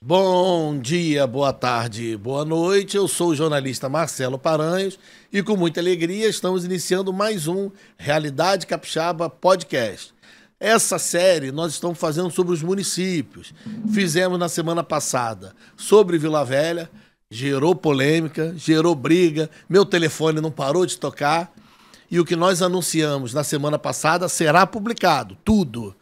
Bom dia, boa tarde, boa noite. Eu sou o jornalista Marcelo Paranhos e com muita alegria estamos iniciando mais um Realidade Capixaba Podcast. Essa série nós estamos fazendo sobre os municípios. Fizemos na semana passada sobre Vila Velha, gerou polêmica, gerou briga, meu telefone não parou de tocar e o que nós anunciamos na semana passada será publicado, tudo,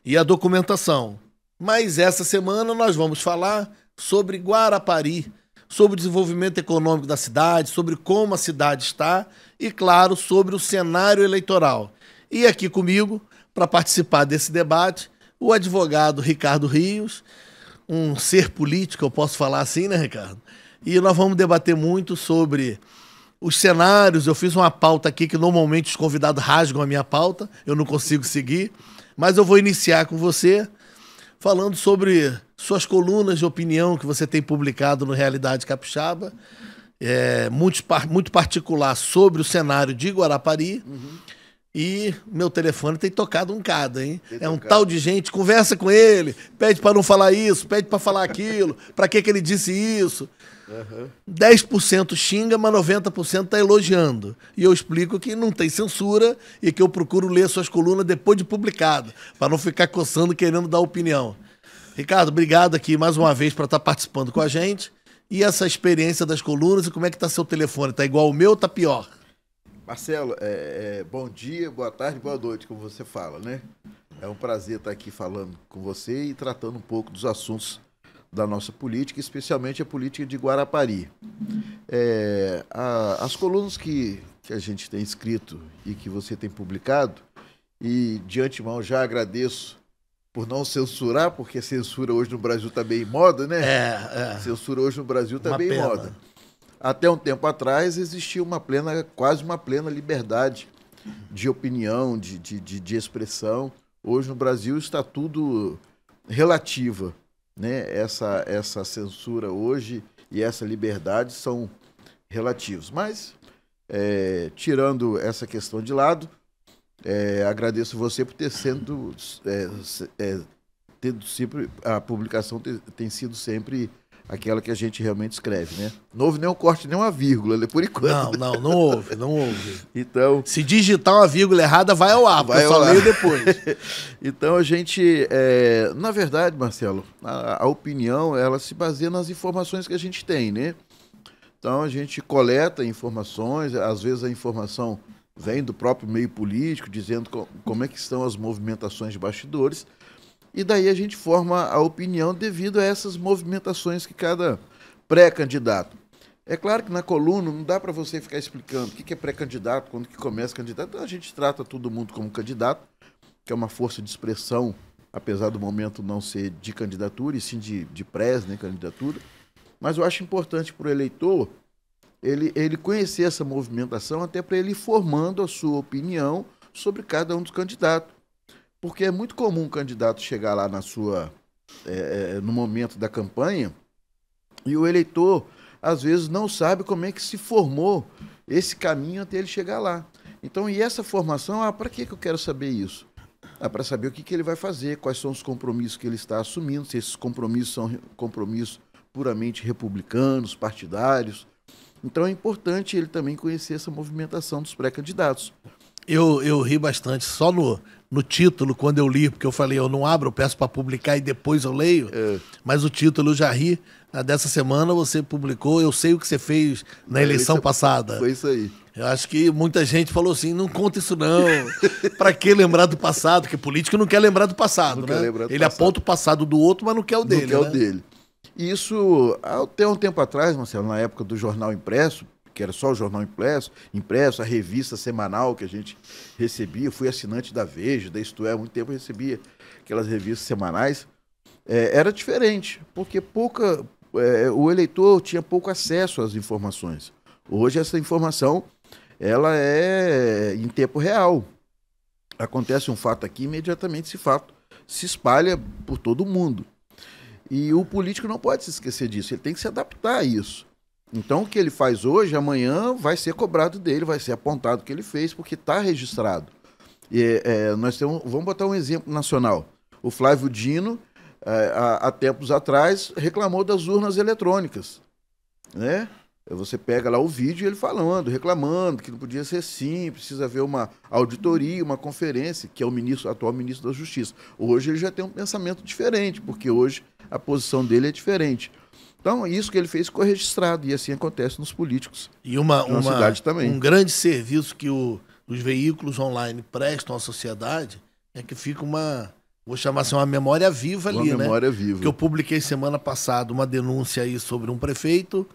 e a documentação. Mas essa semana nós vamos falar sobre Guarapari, sobre o desenvolvimento econômico da cidade, sobre como a cidade está e, claro, sobre o cenário eleitoral. E aqui comigo, para participar desse debate, o advogado Ricardo Rios, um ser político, eu posso falar assim, né, Ricardo? E nós vamos debater muito sobre os cenários. Eu fiz uma pauta aqui que normalmente os convidados rasgam a minha pauta, eu não consigo seguir, mas eu vou iniciar com você falando sobre suas colunas de opinião que você tem publicado no Realidade Capixaba, muito particular sobre o cenário de Guarapari. E meu telefone tem tocado um cada, hein? Um tal de gente, conversa com ele, pede para não falar isso, pede para falar aquilo, para que ele disse isso. 10% xinga, mas 90% tá elogiando. E eu explico que não tem censura e que eu procuro ler suas colunas depois de publicado, para não ficar coçando querendo dar opinião. Ricardo, obrigado aqui mais uma vez para estar participando com a gente. E essa experiência das colunas, e como é que tá seu telefone? Tá igual o meu ou tá pior? Marcelo, bom dia, boa tarde, boa noite, como você fala, né? É um prazer estar aqui falando com você e tratando um pouco dos assuntos da nossa política, especialmente a política de Guarapari. As colunas que a gente tem escrito e que você tem publicado, e de antemão já agradeço por não censurar, porque censura hoje no Brasil está bem em moda, né? Censura hoje no Brasil está bem em moda. Até um tempo atrás existia quase uma plena liberdade de opinião, de expressão. Hoje no Brasil está tudo relativa, né? Essa censura hoje e essa liberdade são relativos. Mas, tirando essa questão de lado, agradeço você por ter tendo sempre, a publicação tem sido sempre aquela que a gente realmente escreve, né? Não houve nem um corte, nem uma vírgula, né? Por enquanto. Não houve. Então, se digitar uma vírgula errada, vai ao ar, eu só leio depois. Então a gente, na verdade, Marcelo, a opinião, ela se baseia nas informações que a gente tem, né? Então a gente coleta informações, às vezes a informação vem do próprio meio político, dizendo como é que estão as movimentações de bastidores, e daí a gente forma a opinião devido a essas movimentações que cada pré-candidato. É claro que na coluna não dá para você ficar explicando o que é pré-candidato, quando que começa candidato. Então a gente trata todo mundo como candidato, que é uma força de expressão, apesar do momento não ser de candidatura, e sim de pré, né, candidatura. Mas eu acho importante para o eleitor ele conhecer essa movimentação, até para ele ir formando a sua opinião sobre cada um dos candidatos. Porque é muito comum um candidato chegar lá no momento da campanha e o eleitor, às vezes, não sabe como é que se formou esse caminho até ele chegar lá. Então, e essa formação, para que eu quero saber isso? Para saber o que ele vai fazer, quais são os compromissos que ele está assumindo, se esses compromissos são compromissos puramente republicanos, partidários. Então, é importante ele também conhecer essa movimentação dos pré-candidatos. Eu ri bastante só no título, quando eu li, porque eu falei, eu não abro, eu peço para publicar e depois eu leio, mas o título eu já ri. Dessa semana você publicou, eu sei o que você fez na eleição passada. Foi isso aí. Eu acho que muita gente falou assim, não conta isso não, para que lembrar do passado? Porque político não quer lembrar do passado, né? Ele aponta o passado do outro, mas não quer o dele. Não quer o dele. E isso, até um tempo atrás, Marcelo, na época do jornal impresso, que era só o jornal impresso, a revista semanal que a gente recebia, fui assinante da Veja, da Isto É, há muito tempo eu recebia aquelas revistas semanais, era diferente, porque o eleitor tinha pouco acesso às informações. Hoje essa informação, ela é em tempo real. Acontece um fato aqui, imediatamente esse fato se espalha por todo mundo. E o político não pode se esquecer disso, ele tem que se adaptar a isso. Então, o que ele faz hoje, amanhã vai ser cobrado dele, vai ser apontado o que ele fez, porque está registrado. Vamos botar um exemplo nacional. O Flávio Dino há tempos atrás, reclamou das urnas eletrônicas, né? Você pega lá o vídeo e ele falando, reclamando que não podia ser assim, precisa haver uma auditoria, uma conferência, que é o atual ministro da Justiça. Hoje ele já tem um pensamento diferente, porque hoje a posição dele é diferente. Então, isso que ele fez ficou registrado, e assim acontece nos políticos. E cidade também. Um grande serviço que os veículos online prestam à sociedade é que fica vou chamar assim, uma memória viva ali, né? Uma memória viva. Que eu publiquei semana passada uma denúncia aí sobre um prefeito,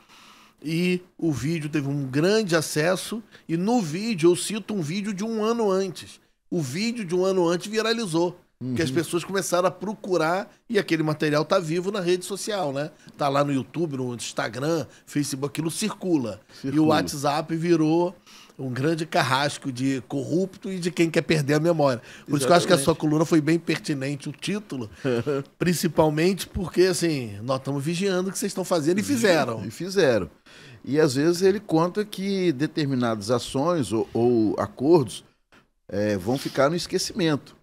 e o vídeo teve um grande acesso, e no vídeo eu cito um vídeo de um ano antes. O vídeo de um ano antes viralizou, porque as pessoas começaram a procurar, e aquele material tá vivo na rede social, né? Tá lá no YouTube, no Instagram, Facebook, aquilo circula. E o WhatsApp virou um grande carrasco de corrupto e de quem quer perder a memória. Por isso que eu acho que a sua coluna foi bem pertinente, o título, principalmente porque, assim, nós estamos vigiando o que vocês estão fazendo, e fizeram. E fizeram. E às vezes ele conta que determinadas ações ou acordos vão ficar no esquecimento.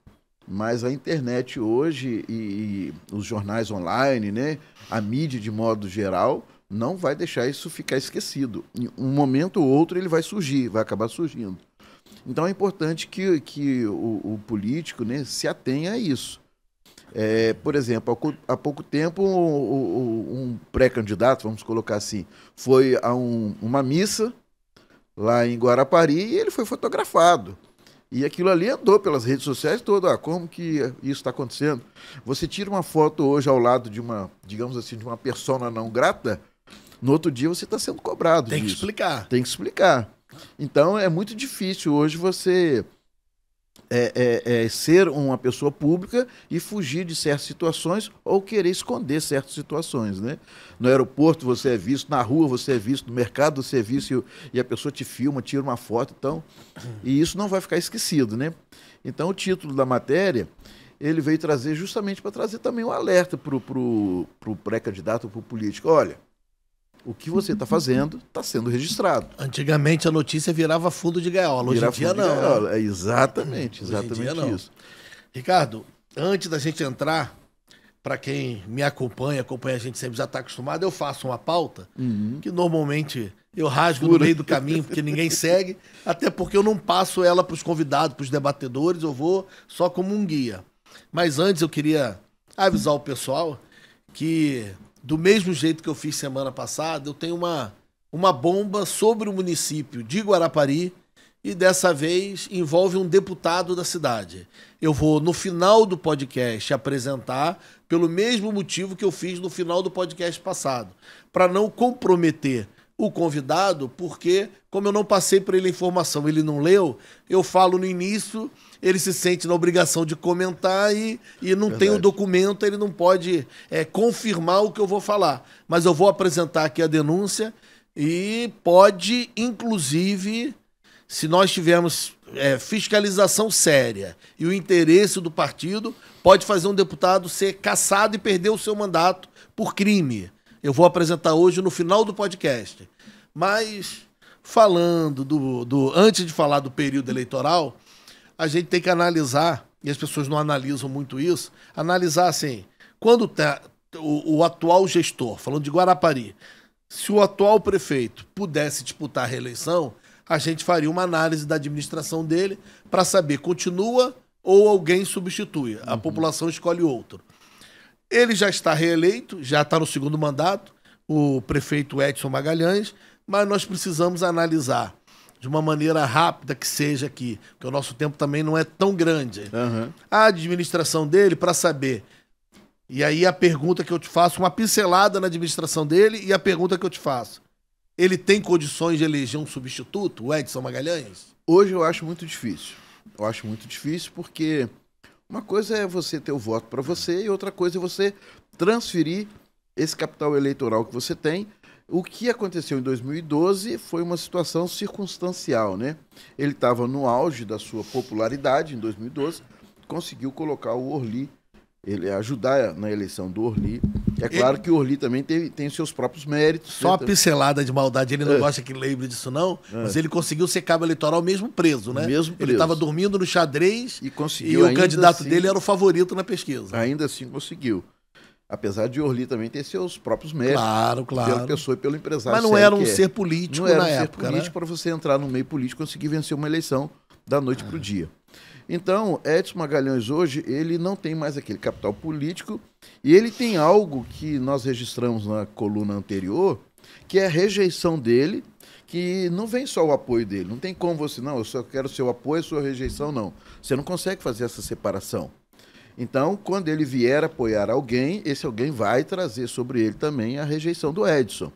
Mas a internet hoje e os jornais online, né, a mídia de modo geral, não vai deixar isso ficar esquecido. Em um momento ou outro ele vai surgir, vai acabar surgindo. Então é importante que o político, né, se atenha a isso. Por exemplo, há pouco tempo um pré-candidato, vamos colocar assim, foi a uma missa lá em Guarapari e ele foi fotografado. E aquilo ali andou pelas redes sociais todas. Como que isso está acontecendo? Você tira uma foto hoje ao lado de uma, digamos assim, de uma persona não grata, no outro dia você está sendo cobrado disso. Tem que explicar. Tem que explicar. Então é muito difícil hoje você ser uma pessoa pública e fugir de certas situações ou querer esconder certas situações, né? No aeroporto você é visto, na rua você é visto, no mercado você é visto e a pessoa te filma, tira uma foto, então, e isso não vai ficar esquecido, né? Então o título da matéria, ele veio trazer justamente para trazer também um alerta para o pré-candidato, para o político. Olha, o que você está fazendo está sendo registrado. Antigamente a notícia virava fundo de gaiola, hoje em dia não. Né? Exatamente isso. Ricardo, antes da gente entrar, para quem me acompanha a gente sempre já está acostumado, eu faço uma pauta que normalmente eu rasgo no meio do caminho porque ninguém segue, até porque eu não passo ela para os convidados, para os debatedores, eu vou só como um guia. Mas antes eu queria avisar o pessoal que, do mesmo jeito que eu fiz semana passada, eu tenho uma bomba sobre o município de Guarapari e dessa vez envolve um deputado da cidade. Eu vou, no final do podcast, apresentar pelo mesmo motivo que eu fiz no final do podcast passado, para não comprometer o convidado, porque, como eu não passei para ele a informação, ele não leu, eu falo no início, ele se sente na obrigação de comentar e não tem o documento, ele não pode confirmar o que eu vou falar. Mas eu vou apresentar aqui a denúncia e pode, inclusive, se nós tivermos fiscalização séria e o interesse do partido, pode fazer um deputado ser cassado e perder o seu mandato por crime. Eu vou apresentar hoje no final do podcast. Mas, falando antes de falar do período eleitoral, a gente tem que analisar, e as pessoas não analisam muito isso, analisar assim, quando tá o atual gestor, falando de Guarapari, se o atual prefeito pudesse disputar a reeleição, a gente faria uma análise da administração dele para saber, continua ou alguém substitui. A população escolhe outro. Ele já está reeleito, já está no segundo mandato, o prefeito Edson Magalhães, mas nós precisamos analisar de uma maneira rápida que seja aqui, porque o nosso tempo também não é tão grande. A administração dele para saber. E aí a pergunta que eu te faço, uma pincelada na administração dele e a pergunta que eu te faço. Ele tem condições de eleger um substituto, o Edson Magalhães? Hoje eu acho muito difícil. Eu acho muito difícil porque uma coisa é você ter o voto para você e outra coisa é você transferir esse capital eleitoral que você tem. O que aconteceu em 2012 foi uma situação circunstancial, né? Ele estava no auge da sua popularidade em 2012, conseguiu colocar o Orly, ele ajudar na eleição do Orly. É claro que o Orly também tem seus próprios méritos. Só uma pincelada de maldade, ele não gosta que lembre disso não, mas ele conseguiu ser cabo eleitoral mesmo preso, né? Mesmo preso. Ele estava dormindo no xadrez e conseguiu, e o candidato dele era o favorito na pesquisa. Ainda assim conseguiu. Apesar de Orly também ter seus próprios méritos. Claro. Pela pessoa e pelo empresário. Mas não era um ser político na época, Não era um ser político para você entrar no meio político e conseguir vencer uma eleição da noite para o dia. Então, Edson Magalhães hoje, ele não tem mais aquele capital político e ele tem algo que nós registramos na coluna anterior, que é a rejeição dele, que não vem só o apoio dele. Não tem como você, não, eu só quero seu apoio, sua rejeição, não. Você não consegue fazer essa separação. Então, quando ele vier apoiar alguém, esse alguém vai trazer sobre ele também a rejeição do Edson.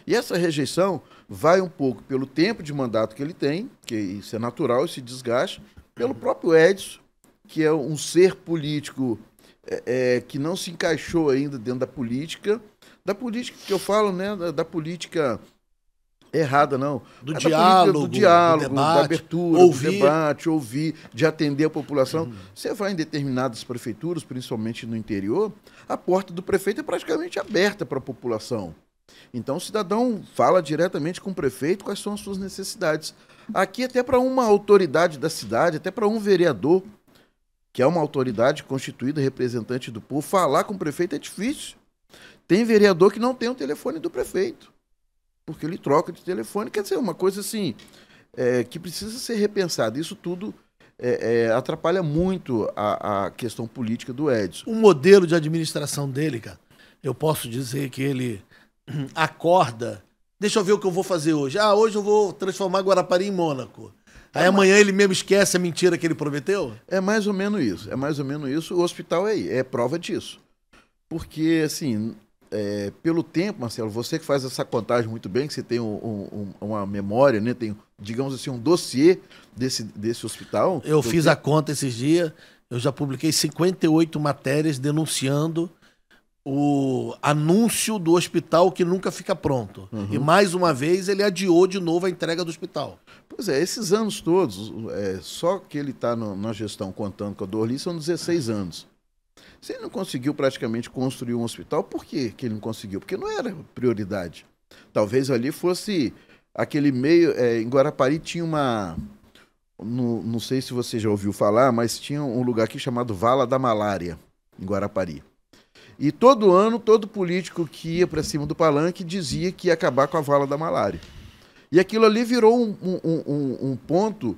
E essa rejeição vai um pouco pelo tempo de mandato que ele tem, que isso é natural, esse desgaste, pelo próprio Edson, que é um ser político que não se encaixou ainda dentro da política que eu falo, né, da política errada, não. Do diálogo, do debate, da abertura, do debate, ouvir, de atender a população. Você vai em determinadas prefeituras, principalmente no interior, a porta do prefeito é praticamente aberta para a população. Então o cidadão fala diretamente com o prefeito quais são as suas necessidades. Aqui até para uma autoridade da cidade, até para um vereador, que é uma autoridade constituída, representante do povo, falar com o prefeito é difícil. Tem vereador que não tem o telefone do prefeito, porque ele troca de telefone. Quer dizer, uma coisa assim, que precisa ser repensada. Isso tudo atrapalha muito a questão política do Edson. O modelo de administração dele, cara, eu posso dizer que ele acorda, deixa eu ver o que eu vou fazer hoje. Hoje eu vou transformar Guarapari em Mônaco. Aí amanhã ele mesmo esquece a mentira que ele prometeu? É mais ou menos isso. É mais ou menos isso. O hospital é prova disso. Porque, assim, pelo tempo, Marcelo, você que faz essa contagem muito bem, que você tem uma memória, né? Tem, digamos assim, um dossiê desse hospital. Eu fiz a conta esses dias, eu já publiquei 58 matérias denunciando o anúncio do hospital que nunca fica pronto. Uhum. E mais uma vez ele adiou de novo a entrega do hospital. Pois é, esses anos todos, só que ele está na gestão contando com a Orly, são 16 anos. Se ele não conseguiu praticamente construir um hospital, por que ele não conseguiu? Porque não era prioridade. Talvez ali fosse aquele meio... em Guarapari tinha uma... Não sei se você já ouviu falar, mas tinha um lugar aqui chamado Vala da Malária, em Guarapari. E todo ano, todo político que ia para cima do palanque dizia que ia acabar com a vala da malária. E aquilo ali virou um ponto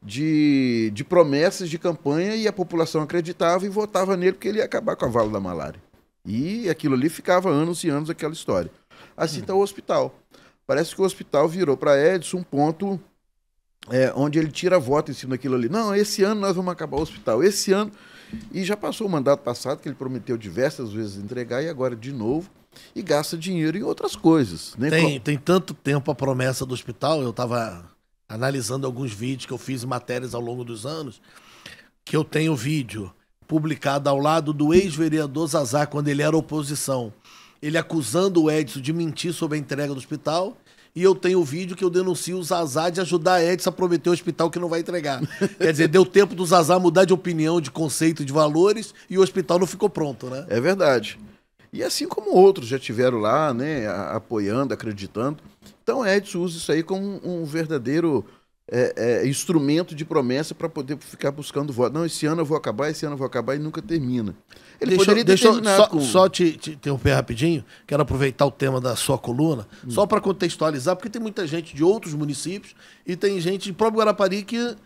de promessas de campanha e a população acreditava e votava nele porque ele ia acabar com a vala da malária. E aquilo ali ficava anos e anos aquela história. Assim está o hospital. Parece que o hospital virou para Edson um ponto onde ele tira voto em cima daquilo ali. Não, esse ano nós vamos acabar o hospital. Esse ano... E já passou o mandato passado, que ele prometeu diversas vezes entregar, e agora de novo, e gasta dinheiro em outras coisas. Né? Tem tanto tempo a promessa do hospital, eu estava analisando alguns vídeos que eu fiz em matérias ao longo dos anos, que eu tenho vídeo publicado ao lado do ex-vereador Zazá, quando ele era oposição, ele acusando o Edson de mentir sobre a entrega do hospital. E eu tenho o vídeo que eu denuncio o Zazá de ajudar a Edson a prometer o hospital que não vai entregar. Quer dizer, deu tempo do Zazá mudar de opinião, de conceito, de valores, e o hospital não ficou pronto, né? É verdade. E assim como outros já tiveram lá, né, apoiando, acreditando. Então Edson usa isso aí como um verdadeiro instrumento de promessa para poder ficar buscando voto. Não, esse ano eu vou acabar, e nunca termina. Ele poderia ter terminado só te interromper rapidinho, quero aproveitar o tema da sua coluna, só para contextualizar, porque tem muita gente de outros municípios e tem gente de próprio Guarapari que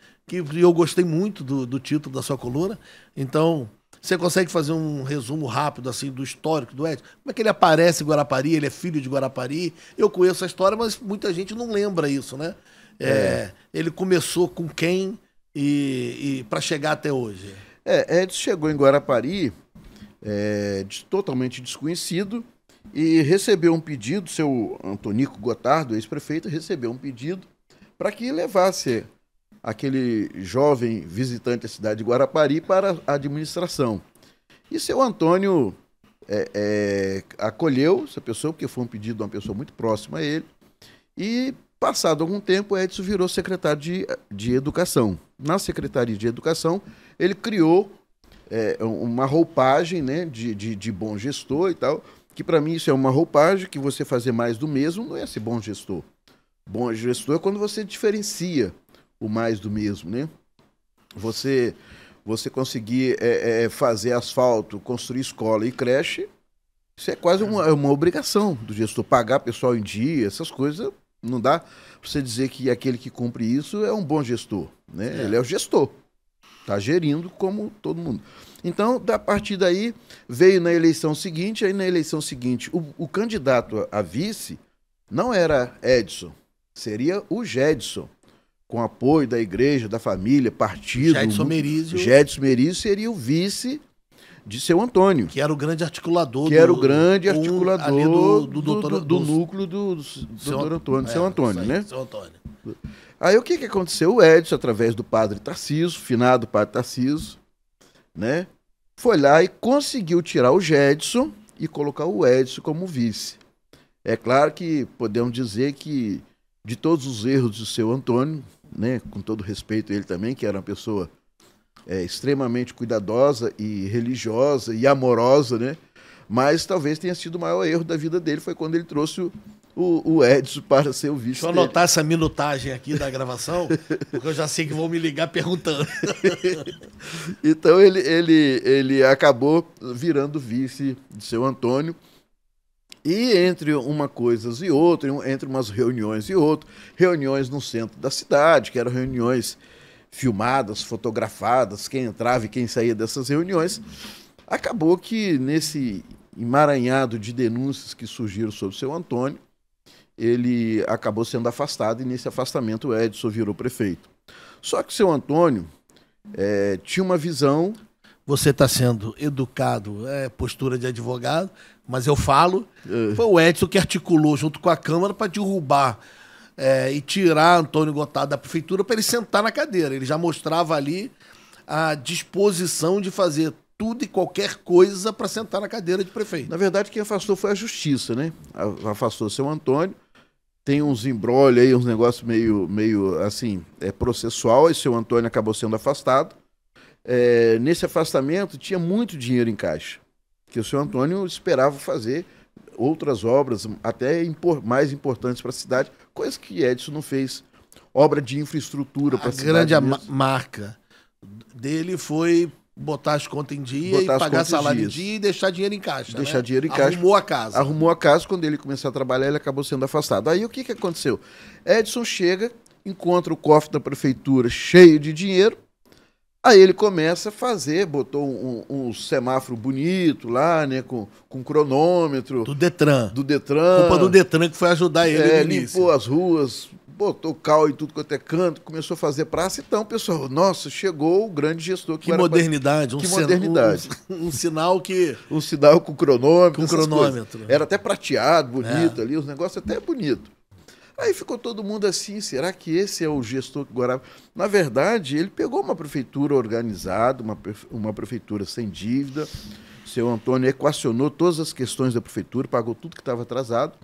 eu gostei muito do título da sua coluna. Então, você consegue fazer um resumo rápido assim do histórico do Edson? Como é que ele aparece em Guarapari? Ele é filho de Guarapari? Eu conheço a história, mas muita gente não lembra isso, né? Ele começou com quem e para chegar até hoje? Edson chegou em Guarapari totalmente desconhecido e recebeu um pedido, seu Antonico Gotardo, ex-prefeito, recebeu um pedido para que levasse aquele jovem visitante da cidade de Guarapari para a administração. E seu Antônio acolheu essa pessoa, porque foi um pedido de uma pessoa muito próxima a ele, e passado algum tempo, Edson virou secretário de Educação. Na Secretaria de Educação, ele criou uma roupagem, né, de bom gestor e tal, que para mim isso é uma roupagem que você fazer mais do mesmo não é ser bom gestor. Bom gestor é quando você diferencia o mais do mesmo, né? Você conseguir fazer asfalto, construir escola e creche, Isso é quase uma obrigação do gestor, pagar pessoal em dia, essas coisas. Não dá para você dizer que aquele que cumpre isso é um bom gestor, né? Ele é o gestor, está gerindo como todo mundo. Então, a partir daí, veio na eleição seguinte, aí na eleição seguinte, o candidato a vice não era Edson, seria o Gedson, com apoio da igreja, da família, partido. Gedson Merizio. Gedson Merizio seria o vice de seu Antônio. Que era o grande articulador. Que era o grande articulador do núcleo do doutor Antônio, seu Antônio, né? Seu Antônio. Aí o que aconteceu? O Edson, através do padre Tarciso, finado padre Tarciso, né? Foi lá e conseguiu tirar o Gedson e colocar o Edson como vice. É claro que podemos dizer que de todos os erros do seu Antônio, né? Com todo respeito a ele também, que era uma pessoa extremamente cuidadosa e religiosa e amorosa, né? Mas talvez tenha sido o maior erro da vida dele, foi quando ele trouxe o Edson para ser o vice. Deixa eu anotar essa minutagem aqui da gravação, porque eu já sei que vão me ligar perguntando. Então ele acabou virando vice de seu Antônio. E entre uma coisa e outra, entre umas reuniões e outras, reuniões no centro da cidade, que eram reuniões filmadas, fotografadas, quem entrava e quem saía dessas reuniões, acabou que nesse emaranhado de denúncias que surgiram sobre o seu Antônio, ele acabou sendo afastado e nesse afastamento o Edson virou prefeito. Só que o seu Antônio tinha uma visão... Você está sendo educado, postura de advogado, mas eu falo, foi o Edson que articulou junto com a Câmara para derrubar e tirar Antônio Gotardo da prefeitura para ele sentar na cadeira. Ele já mostrava ali a disposição de fazer tudo e qualquer coisa para sentar na cadeira de prefeito. Na verdade, quem afastou foi a justiça, né? Afastou seu Antônio. Tem uns embrolhos aí, uns negócios meio assim, processual, e seu Antônio acabou sendo afastado. Nesse afastamento tinha muito dinheiro em caixa, que o seu Antônio esperava fazer outras obras, até mais importantes para a cidade, coisa que Edson não fez. Obra de infraestrutura para a cidade. A grande marca dele foi botar as contas em dia e pagar salário em dia e deixar dinheiro em caixa. Deixar dinheiro em caixa. Arrumou a casa. Arrumou a casa. Quando ele começou a trabalhar, ele acabou sendo afastado. Aí o que aconteceu? Edson chega, encontra o cofre da prefeitura cheio de dinheiro. Aí ele começa a fazer, botou um semáforo bonito lá, né, com cronômetro. Do Detran. Culpa do Detran que foi ajudar ele no início. Limpou as ruas, botou cal em tudo quanto é canto, começou a fazer praça. Então, pessoal, nossa, chegou o grande gestor. Que modernidade. Modernidade. Um sinal que... Um sinal com cronômetro. Com cronômetro. Era até prateado, bonito ali, os negócios até bonitos. Aí ficou todo mundo assim, será que esse é o gestor que agora... Na verdade, ele pegou uma prefeitura organizada, uma prefeitura sem dívida. Seu Antônio equacionou todas as questões da prefeitura, pagou tudo que estava atrasado.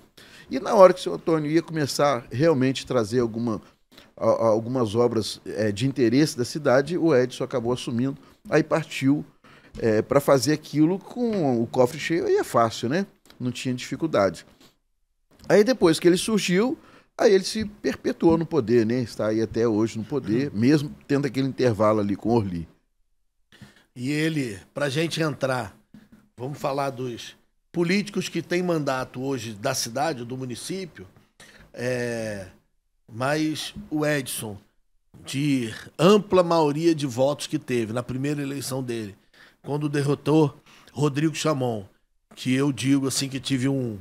E na hora que o seu Antônio ia começar realmente a trazer algumas obras de interesse da cidade, o Edson acabou assumindo. Aí partiu para fazer aquilo com o cofre cheio, aí é fácil, né? Não tinha dificuldade. Aí depois que ele surgiu... Aí ele se perpetuou no poder, né? Está aí até hoje no poder, mesmo tendo aquele intervalo ali com Orly. E ele, para a gente entrar, vamos falar dos políticos que têm mandato hoje da cidade, do município, mas o Edson, de ampla maioria de votos que teve na primeira eleição dele, quando derrotou Rodrigo Chamon, que eu digo assim que tive um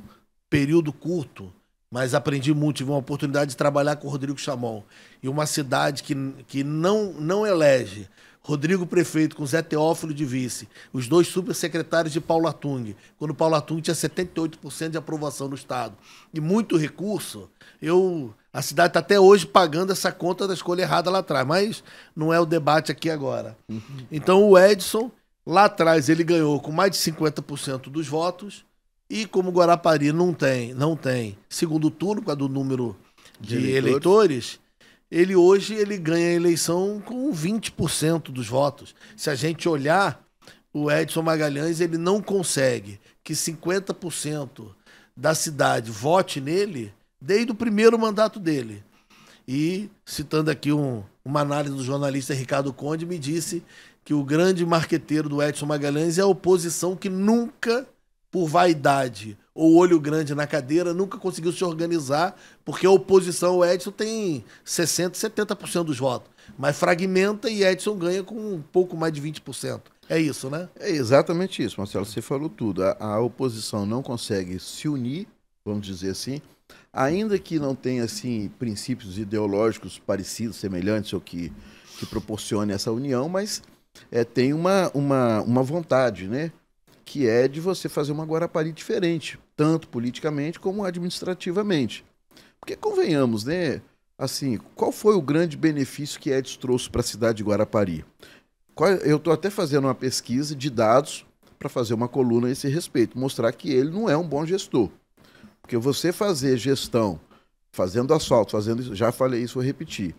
período curto, mas aprendi muito, tive uma oportunidade de trabalhar com o Rodrigo Chamon. E uma cidade que não elege Rodrigo prefeito com Zé Teófilo de vice, os dois supersecretários de Paulo Atung, quando Paulo Atung tinha 78% de aprovação no estado. E muito recurso, a cidade está até hoje pagando essa conta da escolha errada lá atrás, mas não é o debate aqui agora. Então o Edson, lá atrás, ele ganhou com mais de 50% dos votos. E como Guarapari não tem segundo turno, por causa do número de eleitores, hoje ele ganha a eleição com 20% dos votos. Se a gente olhar, o Edson Magalhães ele não consegue que 50% da cidade vote nele desde o primeiro mandato dele. E, citando aqui uma análise do jornalista Ricardo Conde, me disse que o grande marqueteiro do Edson Magalhães é a oposição que nunca por vaidade ou olho grande na cadeira, nunca conseguiu se organizar, porque a oposição, o Edson, tem 60%, 70% dos votos. Mas fragmenta e Edson ganha com um pouco mais de 20%. É isso, né? É exatamente isso, Marcelo. Você falou tudo. A oposição não consegue se unir, vamos dizer assim, ainda que não tenha assim, princípios ideológicos parecidos, semelhantes, ou que proporcione essa união, mas tem uma vontade, né? Que é de você fazer uma Guarapari diferente, tanto politicamente como administrativamente. Porque convenhamos, né? Assim, qual foi o grande benefício que Edson trouxe para a cidade de Guarapari? Eu estou até fazendo uma pesquisa de dados para fazer uma coluna a esse respeito, mostrar que ele não é um bom gestor. Porque você fazer gestão, fazendo asfalto, fazendo isso, já falei isso, vou repetir,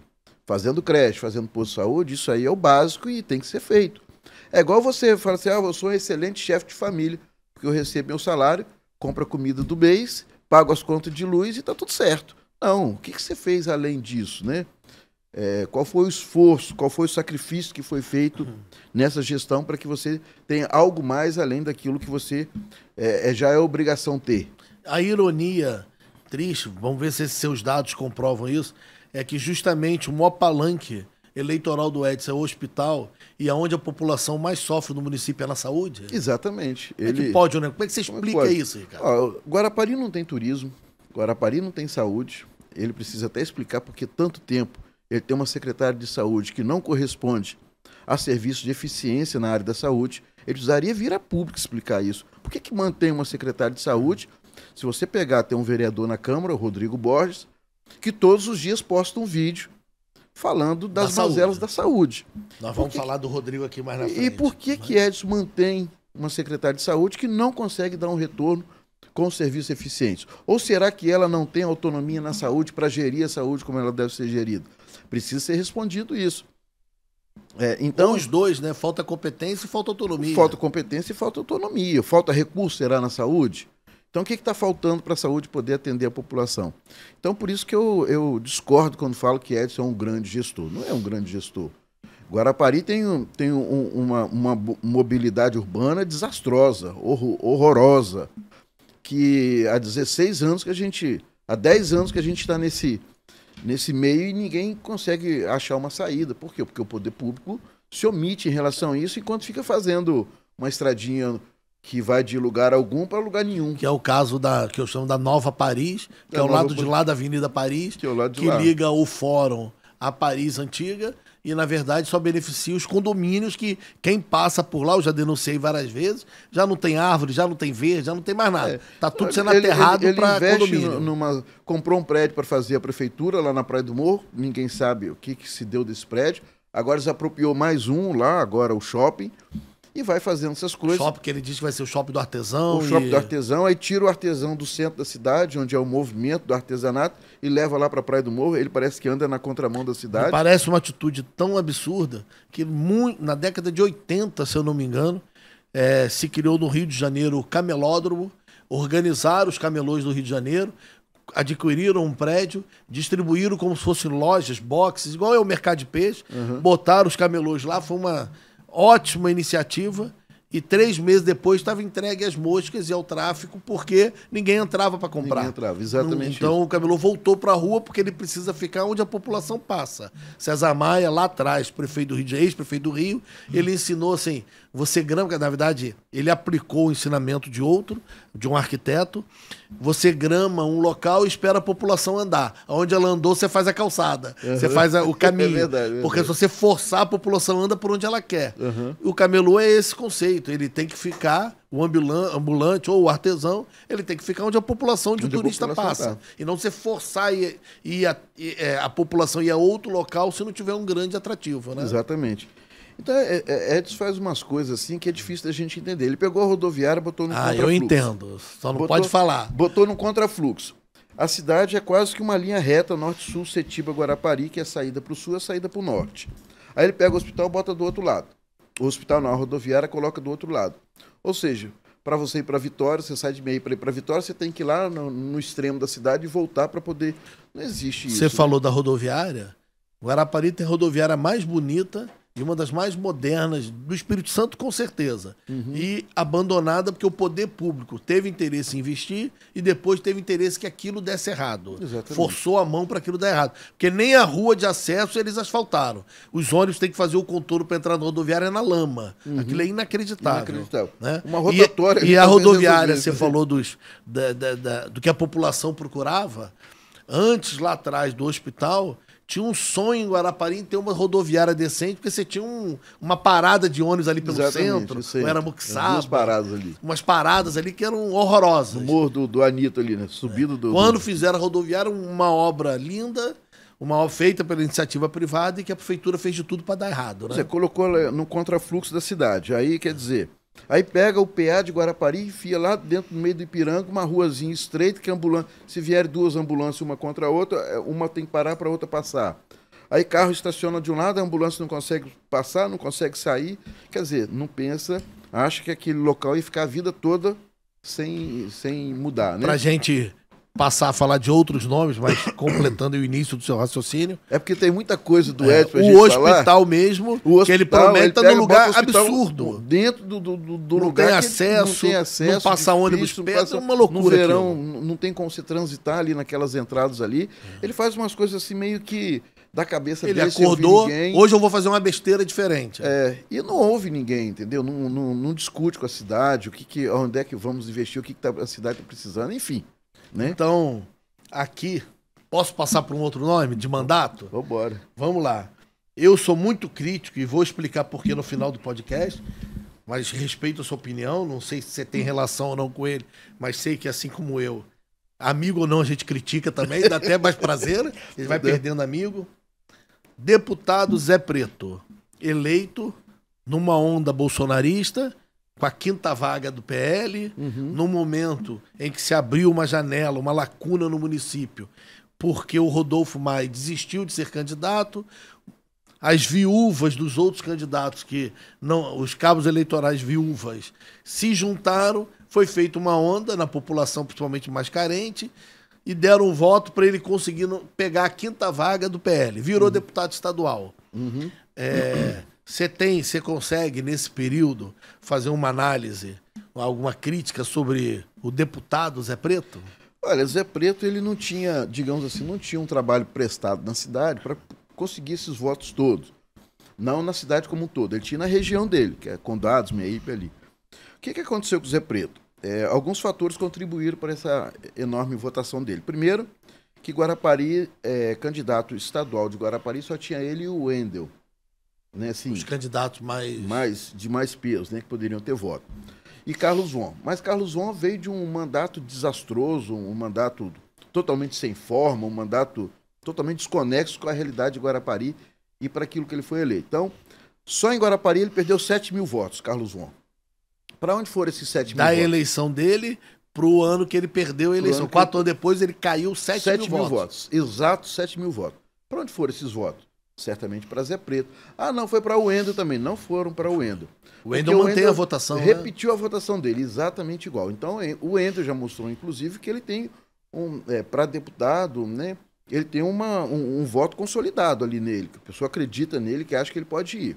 fazendo creche, fazendo posto de saúde, isso aí é o básico e tem que ser feito. É igual você falar assim, eu sou um excelente chefe de família, porque eu recebo meu salário, compro a comida do mês, pago as contas de luz e está tudo certo. Não, o que você fez além disso, né? Qual foi o esforço, qual foi o sacrifício que foi feito nessa gestão para que você tenha algo mais além daquilo que você já é obrigação ter? A ironia triste, vamos ver se seus dados comprovam isso, é que justamente o maior palanque eleitoral do Edson é o hospital e aonde a população mais sofre no município é na saúde? Exatamente. Como é que pode, né? Como é que você explica isso, Ricardo? Guarapari não tem turismo, Guarapari não tem saúde, ele precisa até explicar porque tanto tempo ele tem uma secretária de saúde que não corresponde a serviços de eficiência na área da saúde. Ele precisaria vir a público explicar isso. Por que mantém uma secretária de saúde? Se você pegar, tem um vereador na Câmara, o Rodrigo Borges, que todos os dias posta um vídeo falando das mazelas da saúde. Nós vamos falar do Rodrigo aqui mais na frente. E por que Edson mantém uma secretária de saúde que não consegue dar um retorno com serviços eficientes? Ou será que ela não tem autonomia na saúde para gerir a saúde como ela deve ser gerida? Precisa ser respondido isso. Então, os dois, né? Falta competência e falta autonomia. Falta competência e falta autonomia. Falta recurso, será, na saúde? Então, o que está faltando para a saúde poder atender a população? Então, por isso que eu discordo quando falo que Edson é um grande gestor. Não é um grande gestor. Guarapari tem uma mobilidade urbana desastrosa, horrorosa, que há 16 anos que há 10 anos que a gente está nesse meio e ninguém consegue achar uma saída. Por quê? Porque o poder público se omite em relação a isso enquanto fica fazendo uma estradinha que vai de lugar algum para lugar nenhum. Que é o caso que eu chamo da Nova Paris, que é ao lado de lá da Avenida Paris, que liga o Fórum à Paris Antiga e, na verdade, só beneficia os condomínios que quem passa por lá, eu já denunciei várias vezes, já não tem árvore, já não tem verde, já não tem mais nada. Está tudo sendo aterrado para condomínio. Comprou um prédio para fazer a prefeitura lá na Praia do Morro, ninguém sabe o que se deu desse prédio, agora desapropriou mais um lá, agora o shopping, e vai fazendo essas coisas. O shopping que ele diz que vai ser o shopping do artesão. O shopping do artesão, aí tira o artesão do centro da cidade, onde é o movimento do artesanato, e leva lá para a Praia do Morro. Ele parece que anda na contramão da cidade. Me parece uma atitude tão absurda que na década de 80, se eu não me engano, se criou no Rio de Janeiro o camelódromo, organizaram os camelôs do Rio de Janeiro, adquiriram um prédio, distribuíram como se fossem lojas, boxes, igual é o mercado de peixe, botaram os camelôs lá, foi uma ótima iniciativa e 3 meses depois estava entregue às moscas e ao tráfico porque ninguém entrava para comprar. Ninguém entrava, exatamente. Então o camelô voltou para a rua porque ele precisa ficar onde a população passa. César Maia, lá atrás, prefeito do Rio, ex-prefeito do Rio, ele ensinou assim, você grama, na verdade ele aplicou o ensinamento de um arquiteto, você grama um local e espera a população andar. Onde ela andou, você faz a calçada, você faz o caminho. Verdade. Porque se você forçar, a população anda por onde ela quer. O camelô é esse conceito, ele tem que ficar, o ambulante ou o artesão, ele tem que ficar onde a população, onde o turista passa. E não você forçar a população ir a outro local se não tiver um grande atrativo, né? Exatamente. Então, Edson faz umas coisas assim que é difícil da gente entender. Ele pegou a rodoviária, botou no contrafluxo. Eu entendo, só não pode falar. Botou no contrafluxo. A cidade é quase que uma linha reta, norte-sul, Setiba-Guarapari, que é a saída para o sul e a saída para o norte. Aí ele pega o hospital e bota do outro lado. O hospital não, a rodoviária coloca do outro lado. Ou seja, para você ir para Vitória, você sai de meio para ir para Vitória, você tem que ir lá no extremo da cidade e voltar para poder... Não existe isso. Você falou da rodoviária? Guarapari tem a rodoviária mais bonita e uma das mais modernas do Espírito Santo, com certeza. E abandonada porque o poder público teve interesse em investir e depois teve interesse que aquilo desse errado. Exatamente. Forçou a mão para aquilo dar errado. Porque nem a rua de acesso eles asfaltaram. Os ônibus têm que fazer o contorno para entrar na rodoviária na lama. Aquilo é inacreditável. Inacreditável. Né? Uma rotatória. E a rodoviária, você falou do que a população procurava. Antes, lá atrás do hospital, tinha um sonho em Guarapari em ter uma rodoviária decente, porque você tinha uma parada de ônibus ali pelo centro, ou era Muxaba. Duas paradas ali. Umas paradas ali que eram horrorosas. No morro do Anitta ali, né? Subido do... Quando fizeram a rodoviária, uma obra linda, uma obra feita pela iniciativa privada e que a prefeitura fez de tudo para dar errado. Né? Você colocou no contrafluxo da cidade. Aí, quer dizer... Aí pega o PA de Guarapari e enfia lá dentro do meio do Ipiranga, uma ruazinha estreita, que ambulância, se vier duas ambulâncias uma contra a outra, uma tem que parar para a outra passar. Aí carro estaciona de um lado, a ambulância não consegue passar, não consegue sair. Quer dizer, não pensa, acha que aquele local ia ficar a vida toda sem mudar, né? Pra gente passar a falar de outros nomes, mas completando o início do seu raciocínio. É porque tem muita coisa do Edson pra gente o hospital falar. mesmo, O hospital, que ele promete estar num lugar bota o hospital absurdo. Dentro do Não lugar tem que acesso, não tem acesso, não passa ônibus difícil, perto, é uma loucura. No verão, aquilo. não tem como se transitar ali naquelas entradas ali. Ele faz umas coisas assim meio que da cabeça Ele dele. sem acordou, ouvir ninguém. hoje eu vou fazer uma besteira diferente. E não ouve ninguém, entendeu? Não discute com a cidade, onde é que vamos investir, o que a cidade está precisando, enfim. Né? Então, aqui, posso passar para um outro nome de mandato? Vambora. Vamos lá. Eu sou muito crítico e vou explicar por que no final do podcast, mas respeito a sua opinião, não sei se você tem relação ou não com ele, mas sei que assim como eu, amigo ou não a gente critica também, dá até mais prazer, ele vai perdendo amigo. Deputado Zé Preto, eleito numa onda bolsonarista, com a 5ª vaga do PL, no momento em que se abriu uma janela, uma lacuna no município, porque o Rodolfo Maia desistiu de ser candidato, as viúvas dos outros candidatos, que não, os cabos eleitorais viúvas, se juntaram, foi feita uma onda na população, principalmente mais carente, e deram um voto para ele conseguir pegar a 5ª vaga do PL. Virou deputado estadual. Você consegue, nesse período, fazer uma análise, alguma crítica sobre o deputado Zé Preto? Olha, Zé Preto, ele não tinha, digamos assim, não tinha um trabalho prestado na cidade para conseguir esses votos todos. Não na cidade como um todo. Ele tinha na região dele, que é Condados, Meipe ali. O que aconteceu com o Zé Preto? Alguns fatores contribuíram para essa enorme votação dele. Primeiro, que Guarapari, candidato estadual de Guarapari, só tinha ele e o Wendel. Né, assim, os candidatos de mais peso, né, que poderiam ter voto. E Carlos Von. Mas Carlos Von veio de um mandato desastroso, um mandato totalmente sem forma, um mandato totalmente desconexo com a realidade de Guarapari e para aquilo que ele foi eleito. Então, só em Guarapari ele perdeu 7 mil votos, Carlos Von. Para onde foram esses 7 mil votos? Da eleição dele para o ano que ele perdeu a eleição. 4 anos depois ele caiu 7 mil votos. Exato, 7 mil votos. Para onde foram esses votos? Certamente para Zé Preto. Ah, não, foi para o Wendel também. Não foram para o Wendel. O Wendel mantém a votação, repetiu a votação dele, exatamente igual. Então, o Wendel já mostrou, inclusive, que ele tem, para deputado, né, ele tem um voto consolidado ali nele, que a pessoa acredita nele, que acha que ele pode ir.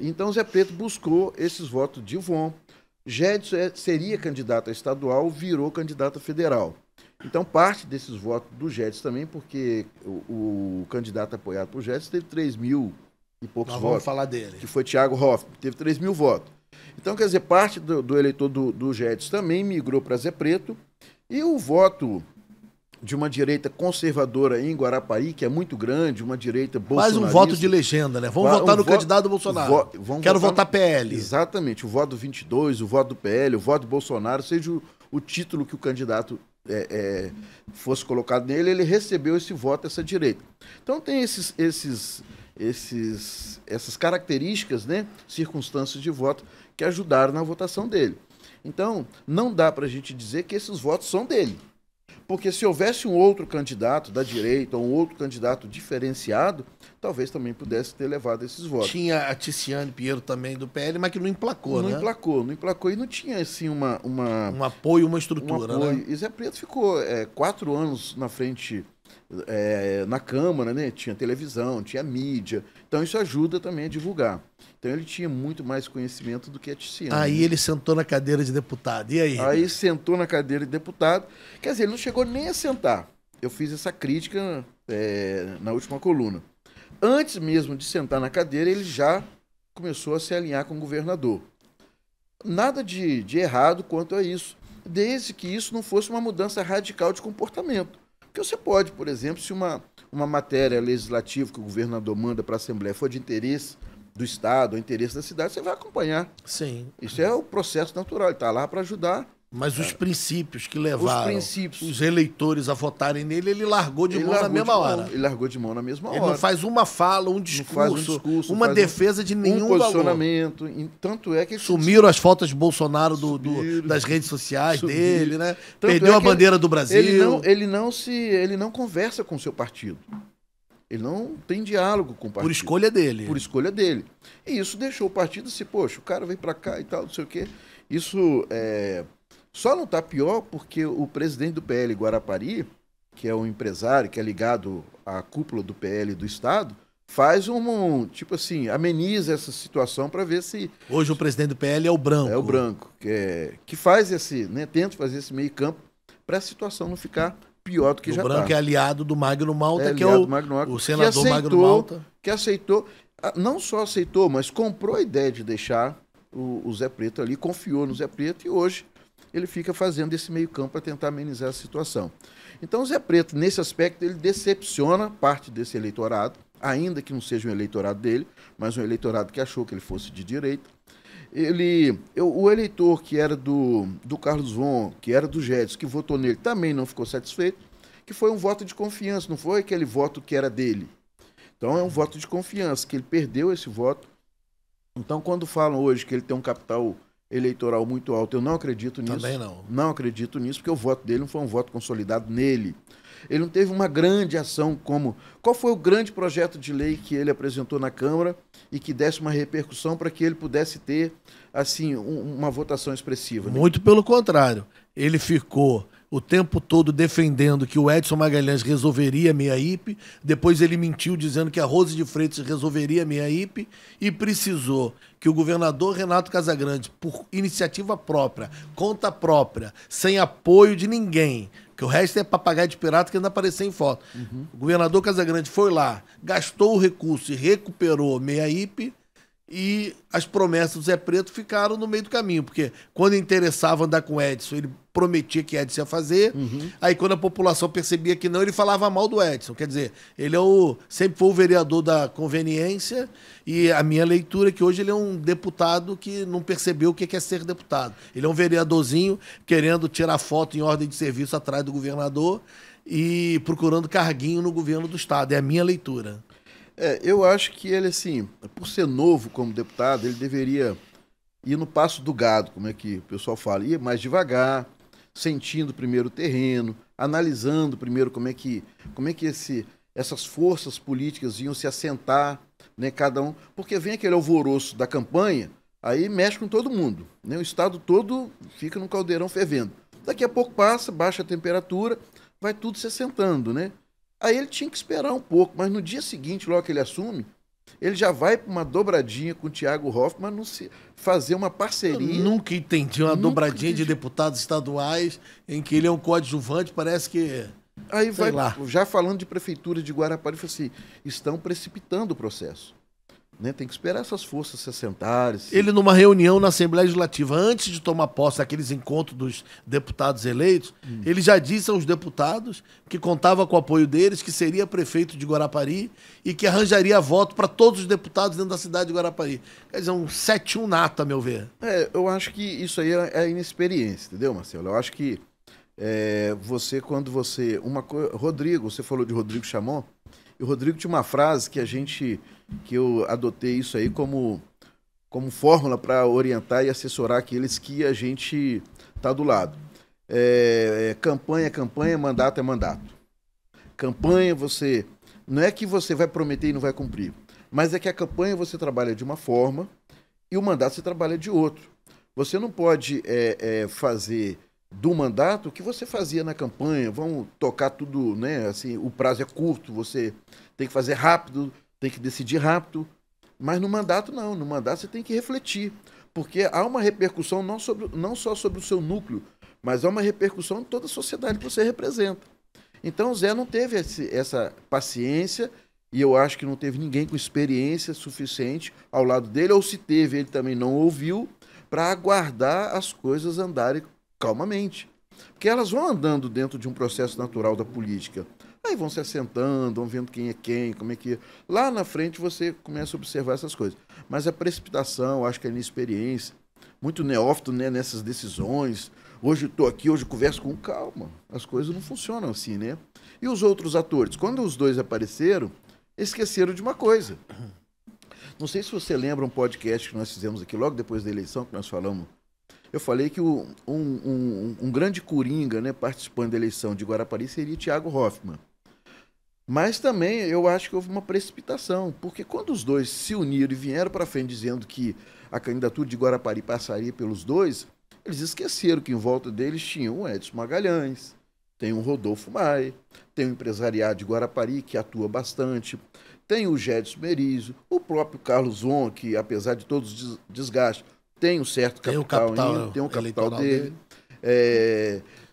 Então, Zé Preto buscou esses votos de Von. Gedson seria candidato a estadual, virou candidato a federal. Então, parte desses votos do Gedson também, porque o candidato apoiado por Gedson teve 3 mil e poucos votos. Vamos falar dele. Que foi Thiago Hoffmann, teve 3 mil votos. Então, quer dizer, parte do eleitor do Gedson também migrou para Zé Preto. E o voto de uma direita conservadora em Guarapari, que é muito grande, uma direita bolsonarista. Quase um voto de legenda, né? Vamos votar no candidato do Bolsonaro. Quero votar PL. Exatamente. O voto do 22, o voto do PL, o voto do Bolsonaro, seja o título que o candidato fosse colocado nele, ele recebeu esse voto, essa direita. Então tem essas características, né, circunstâncias de voto que ajudaram na votação dele. Então, não dá para a gente dizer que esses votos são dele. Porque se houvesse um outro candidato da direita, ou um outro candidato diferenciado, talvez também pudesse ter levado esses votos. Tinha a Ticiane Pinheiro também do PL, mas que não emplacou, né? Não emplacou e não tinha assim um apoio, uma estrutura, um apoio. né? E Zé Preto ficou 4 anos na frente na Câmara, né? Tinha televisão, tinha mídia. Então isso ajuda também a divulgar. Então ele tinha muito mais conhecimento do que a Ticiana. Aí ele sentou na cadeira de deputado. E aí? Aí sentou na cadeira de deputado. Quer dizer, ele não chegou nem a sentar. Eu fiz essa crítica na última coluna. Antes mesmo de sentar na cadeira, ele já começou a se alinhar com o governador. Nada de errado quanto a isso, desde que isso não fosse uma mudança radical de comportamento. Porque você pode, por exemplo, se uma matéria legislativa que o governador manda para a Assembleia for de interesse do Estado, ou interesse da cidade, você vai acompanhar. Sim. Isso é o processo natural, ele está lá para ajudar. Mas os princípios que levaram os eleitores a votarem nele, ele largou de mão na mesma hora. Ele largou de mão na mesma hora. Ele não faz uma fala, um discurso, uma defesa de nenhum posicionamento. Tanto é que sumiram as fotos de Bolsonaro das redes sociais dele, né? Perdeu a bandeira do Brasil. Ele não conversa com o seu partido. Ele não tem diálogo com o partido. Por escolha dele. Por escolha dele. E isso deixou o partido assim, poxa, o cara vem pra cá e tal, não sei o quê. Isso só não está pior porque o presidente do PL Guarapari, que é um empresário que é ligado à cúpula do PL do Estado, faz tipo assim, ameniza essa situação para ver se... Hoje o presidente do PL é o Branco. É o Branco, que faz tenta fazer esse meio campo para a situação não ficar pior do que já está. O Branco é aliado do Magno Malta, que é o senador Magno Malta. Que aceitou, não só aceitou, mas comprou a ideia de deixar o Zé Preto ali, confiou no Zé Preto e hoje ele fica fazendo esse meio campo para tentar amenizar a situação. Então o Zé Preto, nesse aspecto, ele decepciona parte desse eleitorado, ainda que não seja um eleitorado dele, mas um eleitorado que achou que ele fosse de direita. O eleitor que era do Carlos Von, que era do Gédson, que votou nele, também não ficou satisfeito, que foi um voto de confiança, não foi aquele voto que era dele. Então é um voto de confiança, que ele perdeu esse voto. Então quando falam hoje que ele tem um capital eleitoral muito alto, eu não acredito nisso. Também não. Não acredito nisso, porque o voto dele não foi um voto consolidado nele. Ele não teve uma grande ação como... Qual foi o grande projeto de lei que ele apresentou na Câmara e que desse uma repercussão para que ele pudesse ter, assim, uma votação expressiva? Né? Muito pelo contrário. Ele ficou o tempo todo defendendo que o Edson Magalhães resolveria a Meiaípe, depois ele mentiu dizendo que a Rose de Freitas resolveria a Meiaípe e precisou que o governador Renato Casagrande, por iniciativa própria, conta própria, sem apoio de ninguém, que o resto é papagaio de pirata que ainda apareceu em foto. Uhum. O governador Casagrande foi lá, gastou o recurso e recuperou Meiaípe, e as promessas do Zé Preto ficaram no meio do caminho, porque quando interessava andar com o Edson, ele prometia que Edson ia fazer, aí quando a população percebia que não, ele falava mal do Edson. Quer dizer, ele sempre foi o vereador da conveniência, e a minha leitura é que hoje ele é um deputado que não percebeu o que é ser deputado. Ele é um vereadorzinho querendo tirar foto em ordem de serviço atrás do governador e procurando carguinho no governo do estado. É a minha leitura. Eu acho que ele, assim, por ser novo como deputado, ele deveria ir no passo do gado, como é que o pessoal fala, ir mais devagar, sentindo primeiro o terreno, analisando primeiro como é que essas forças políticas iam se assentar, né, cada um, porque vem aquele alvoroço da campanha, aí mexe com todo mundo, né, o estado todo fica num caldeirão fervendo. Daqui a pouco passa, baixa a temperatura, vai tudo se assentando, né? Aí ele tinha que esperar um pouco, mas no dia seguinte, logo que ele assume, ele já vai para uma dobradinha com o Thiago Hoffmann, fazer uma parceria. Eu nunca entendi uma dobradinha de deputados estaduais em que ele é um coadjuvante, parece que... Aí vai, já falando de prefeitura de Guarapari, falou assim, estão precipitando o processo. Né? Tem que esperar essas forças se assentarem. Ele, numa reunião na Assembleia Legislativa, antes de tomar posse daqueles encontros dos deputados eleitos, ele já disse aos deputados que contava com o apoio deles, que seria prefeito de Guarapari e que arranjaria voto para todos os deputados dentro da cidade de Guarapari. Quer dizer, um 7-1 nato, a meu ver. Eu acho que isso aí é inexperiência, entendeu, Marcelo? Eu acho que Rodrigo, você falou de Rodrigo Chamon, e o Rodrigo tinha uma frase que eu adotei isso aí como fórmula para orientar e assessorar aqueles que a gente está do lado. Campanha é campanha, mandato é mandato. Campanha não é que você vai prometer e não vai cumprir, mas é que a campanha você trabalha de uma forma e o mandato você trabalha de outro. Você não pode fazer do mandato, o que você fazia na campanha, vamos tocar tudo, né? Assim, o prazo é curto, você tem que fazer rápido, tem que decidir rápido, mas no mandato não, no mandato você tem que refletir, porque há uma repercussão não só sobre o seu núcleo, mas há uma repercussão em toda a sociedade que você representa. Então o Zé não teve essa paciência, e eu acho que não teve ninguém com experiência suficiente ao lado dele, ou se teve, ele também não ouviu, para aguardar as coisas andarem calmamente. Porque elas vão andando dentro de um processo natural da política. Aí vão se assentando, vão vendo quem é quem, como é que é. Lá na frente você começa a observar essas coisas. Mas a precipitação, acho que a inexperiência, muito neófito, né, nessas decisões. Hoje estou aqui, hoje converso com calma. As coisas não funcionam assim, né? E os outros atores? Quando os dois apareceram, esqueceram de uma coisa. Não sei se você lembra um podcast que nós fizemos aqui logo depois da eleição, que nós falamos. Eu falei que um grande coringa, né, participando da eleição de Guarapari seria Thiago Hoffmann. Mas também eu acho que houve uma precipitação, porque quando os dois se uniram e vieram para frente dizendo que a candidatura de Guarapari passaria pelos dois, eles esqueceram que em volta deles tinha o Edson Magalhães, tem o Rodolfo Maia, tem o empresariado de Guarapari, que atua bastante, tem o Gédson Merizo, o próprio Carlos Von, que apesar de todos os desgastes, tem um certo capital ainda, tem um capital dele.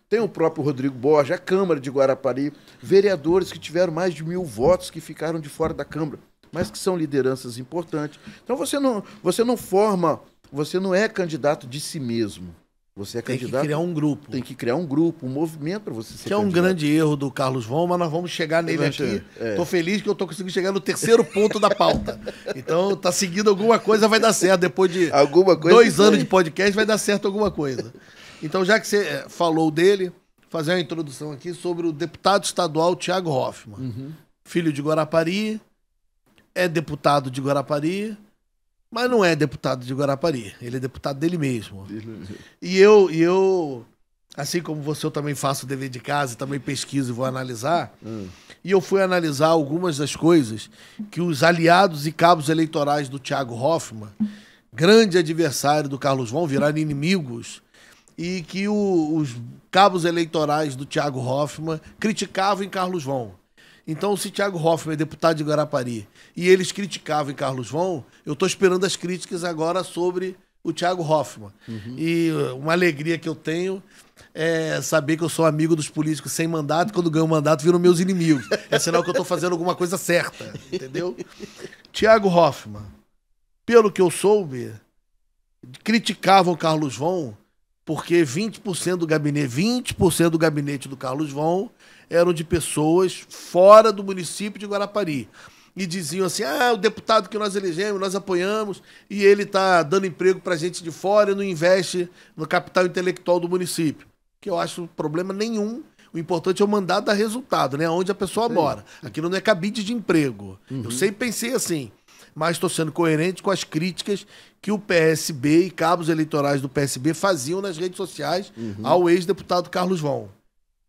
Tem o próprio Rodrigo Borges, a Câmara de Guarapari, vereadores que tiveram mais de 1.000 votos que ficaram de fora da Câmara, mas que são lideranças importantes. Então você não é candidato de si mesmo. Você é candidato. Tem que criar um grupo. Tem que criar um grupo, um movimento para você ser candidato. Que é um grande erro do Carlos Von, mas nós vamos chegar nele aqui. Estou feliz que eu estou conseguindo chegar no terceiro ponto da pauta. Então, tá seguindo alguma coisa, vai dar certo. Depois de 2 anos de podcast, vai dar certo alguma coisa. Então, já que você falou dele, fazer uma introdução aqui sobre o deputado estadual Thiago Hoffmann. Filho de Guarapari, é deputado de Guarapari, mas não é deputado de Guarapari. Ele é deputado dele mesmo. E eu, assim como você, eu também faço o dever de casa, também pesquiso e vou analisar. E eu fui analisar algumas das coisas que os aliados e cabos eleitorais do Thiago Hoffmann, grande adversário do Carlos Von, viraram inimigos, e que os cabos eleitorais do Thiago Hoffmann criticavam em Carlos Von. Então, se Thiago Hoffmann é deputado de Guarapari e eles criticavam em Carlos Von, eu estou esperando as críticas agora sobre o Thiago Hoffmann. E uma alegria que eu tenho é saber que eu sou amigo dos políticos sem mandato, quando ganho mandato viram meus inimigos. É sinal que eu estou fazendo alguma coisa certa, entendeu? Thiago Hoffmann, pelo que eu soube, criticavam Carlos Von porque 20% do gabinete do Carlos Von eram de pessoas fora do município de Guarapari. E diziam assim, o deputado que nós elegemos, nós apoiamos, e ele está dando emprego para gente de fora e não investe no capital intelectual do município. Que eu acho problema nenhum. O importante é o mandato dar resultado, né? Onde a pessoa mora. Aquilo não é cabide de emprego. Eu sempre pensei assim. Mas estou sendo coerente com as críticas que o PSB e cabos eleitorais do PSB faziam nas redes sociais ao ex-deputado Carlos Von.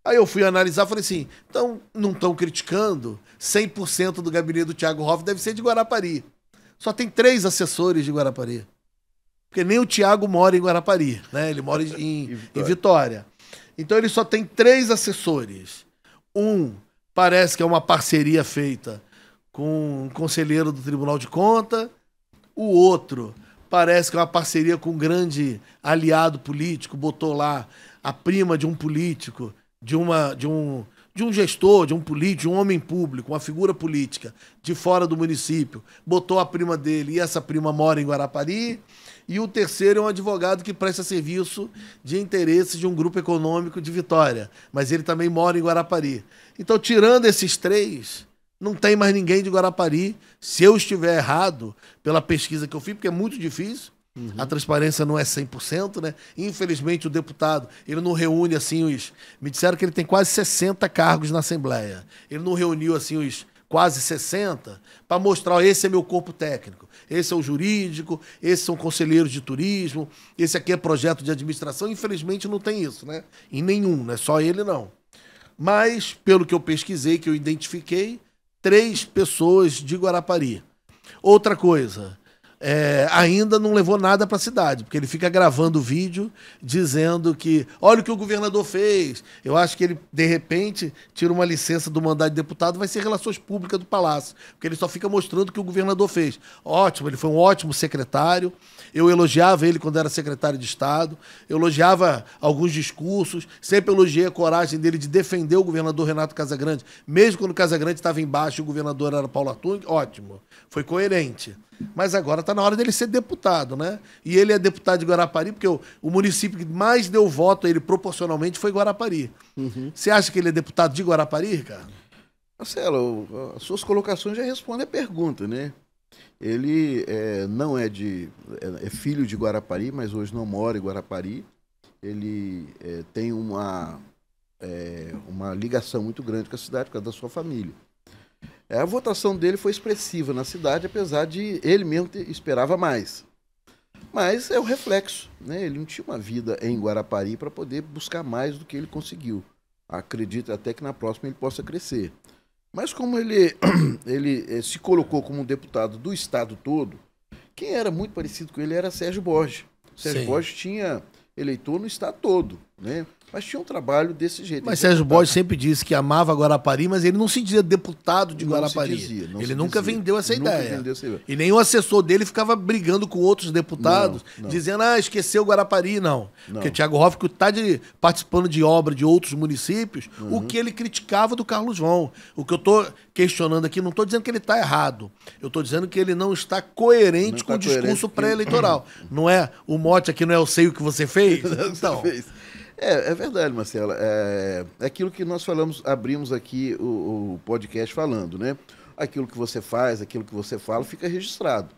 Aí eu fui analisar e falei assim, então não estão criticando, 100% do gabinete do Thiago Hoffmann deve ser de Guarapari. Só tem 3 assessores de Guarapari. Porque nem o Thiago mora em Guarapari, né? Ele mora em Vitória. Então ele só tem 3 assessores. Um parece que é uma parceria feita com um conselheiro do Tribunal de Contas. O outro parece que é uma parceria com um grande aliado político, botou lá a prima de um político, de um gestor, de um político, de um homem público, uma figura política de fora do município, botou a prima dele e essa prima mora em Guarapari. E o terceiro é um advogado que presta serviço de interesses de um grupo econômico de Vitória, mas ele também mora em Guarapari. Então, tirando esses 3, não tem mais ninguém de Guarapari. Se eu estiver errado pela pesquisa que eu fiz, porque é muito difícil, a transparência não é 100%, né? Infelizmente, o deputado, ele não reúne assim os... Me disseram que ele tem quase 60 cargos na Assembleia. Ele não reuniu assim os quase 60 para mostrar, esse é meu corpo técnico, esse é o jurídico, esses são conselheiros de turismo, esse aqui é projeto de administração. Infelizmente, não tem isso, né? Em nenhum, não é só ele, não. Mas, pelo que eu pesquisei, que eu identifiquei, 3 pessoas de Guarapari. Outra coisa... ainda não levou nada para a cidade, porque ele fica gravando vídeo dizendo que olha o que o governador fez. Eu acho que ele, de repente, tira uma licença do mandato de deputado, vai ser relações públicas do Palácio, porque ele só fica mostrando o que o governador fez. Ótimo, ele foi um ótimo secretário, eu elogiava ele quando era secretário de Estado, eu elogiava alguns discursos, sempre elogiei a coragem dele de defender o governador Renato Casagrande, mesmo quando o Casagrande estava embaixo e o governador era Paulo Artung, ótimo, foi coerente. Mas agora está na hora dele ser deputado, né? E ele é deputado de Guarapari, porque o município que mais deu voto a ele proporcionalmente foi Guarapari. Você acha que ele é deputado de Guarapari, Ricardo? Marcelo, as suas colocações já respondem a pergunta, né? Ele não é filho de Guarapari, mas hoje não mora em Guarapari. Ele tem uma ligação muito grande com a cidade por causa da sua família. A votação dele foi expressiva na cidade, apesar de ele mesmo esperava mais. Mas é o reflexo, né? Ele não tinha uma vida em Guarapari para poder buscar mais do que ele conseguiu. Acredito até que na próxima ele possa crescer. Mas como ele se colocou como um deputado do estado todo, quem era muito parecido com ele era Sérgio Borges. Sérgio Borges tinha eleitor no estado todo, né? Mas tinha um trabalho desse jeito. Mas Sérgio Borges sempre disse que amava Guarapari, mas ele não se dizia deputado de Guarapari. Ele nunca vendeu essa ideia. E nem o assessor dele ficava brigando com outros deputados, dizendo, esqueceu Guarapari, não. Porque Thiago Hoff, que está participando de obra de outros municípios, o que ele criticava do Carlos João. O que eu estou questionando aqui, não estou dizendo que ele está errado. Eu estou dizendo que ele não está coerente com o discurso pré-eleitoral. Não é? O mote aqui não é eu sei o que você fez? Então... É verdade, Marcelo. É aquilo que nós abrimos aqui o podcast falando, né? Aquilo que você faz, aquilo que você fala, fica registrado.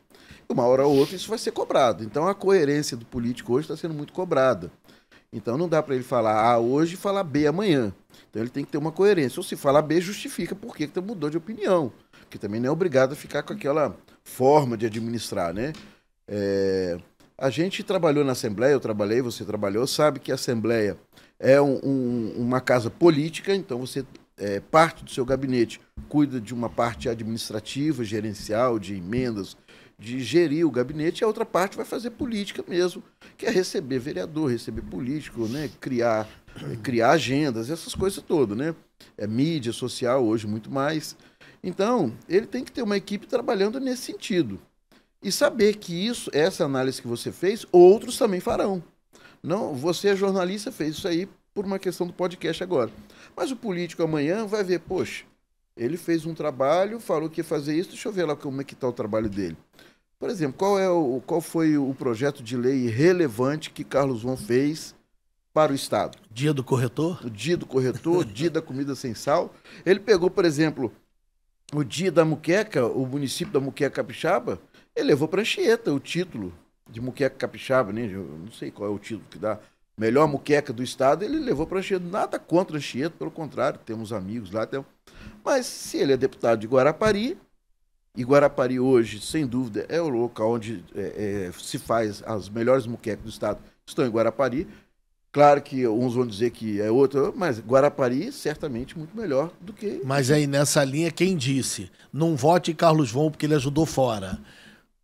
Uma hora ou outra isso vai ser cobrado. Então a coerência do político hoje está sendo muito cobrada. Então não dá para ele falar A hoje e falar B amanhã. Então ele tem que ter uma coerência. Ou se falar B, justifica por que mudou de opinião. Porque também não é obrigado a ficar com aquela forma de administrar, né? A gente trabalhou na Assembleia, eu trabalhei, você trabalhou, sabe que a Assembleia é uma casa política, então você, parte do seu gabinete, cuida de uma parte administrativa, gerencial, de emendas, de gerir o gabinete, e a outra parte vai fazer política mesmo, que é receber vereador, receber político, né? Criar agendas, essas coisas todas, né? Mídia social hoje muito mais. Então, ele tem que ter uma equipe trabalhando nesse sentido. E saber que essa análise que você fez, outros também farão. Não, você é jornalista, fez isso aí por uma questão do podcast agora. Mas o político amanhã vai ver, poxa, ele fez um trabalho, falou que ia fazer isso, deixa eu ver lá como é que está o trabalho dele. Por exemplo, qual foi o projeto de lei relevante que Carlos João fez para o Estado? Dia do corretor? O dia do corretor, dia da comida sem sal. Ele pegou, por exemplo, o dia da muqueca, o município da Muqueca Capixaba, ele levou para Anchieta o título de Muqueca Capixaba, né? Eu não sei qual é o título que dá. Melhor muqueca do estado, ele levou para Anchieta. Nada contra Anchieta, pelo contrário, temos amigos lá. Mas se ele é deputado de Guarapari, e Guarapari hoje, sem dúvida, é o local onde se faz as melhores muquecas do estado, estão em Guarapari. Claro que uns vão dizer que é outro, mas Guarapari certamente muito melhor do que... Mas aí nessa linha, quem disse? Não vote em Carlos João porque ele ajudou fora.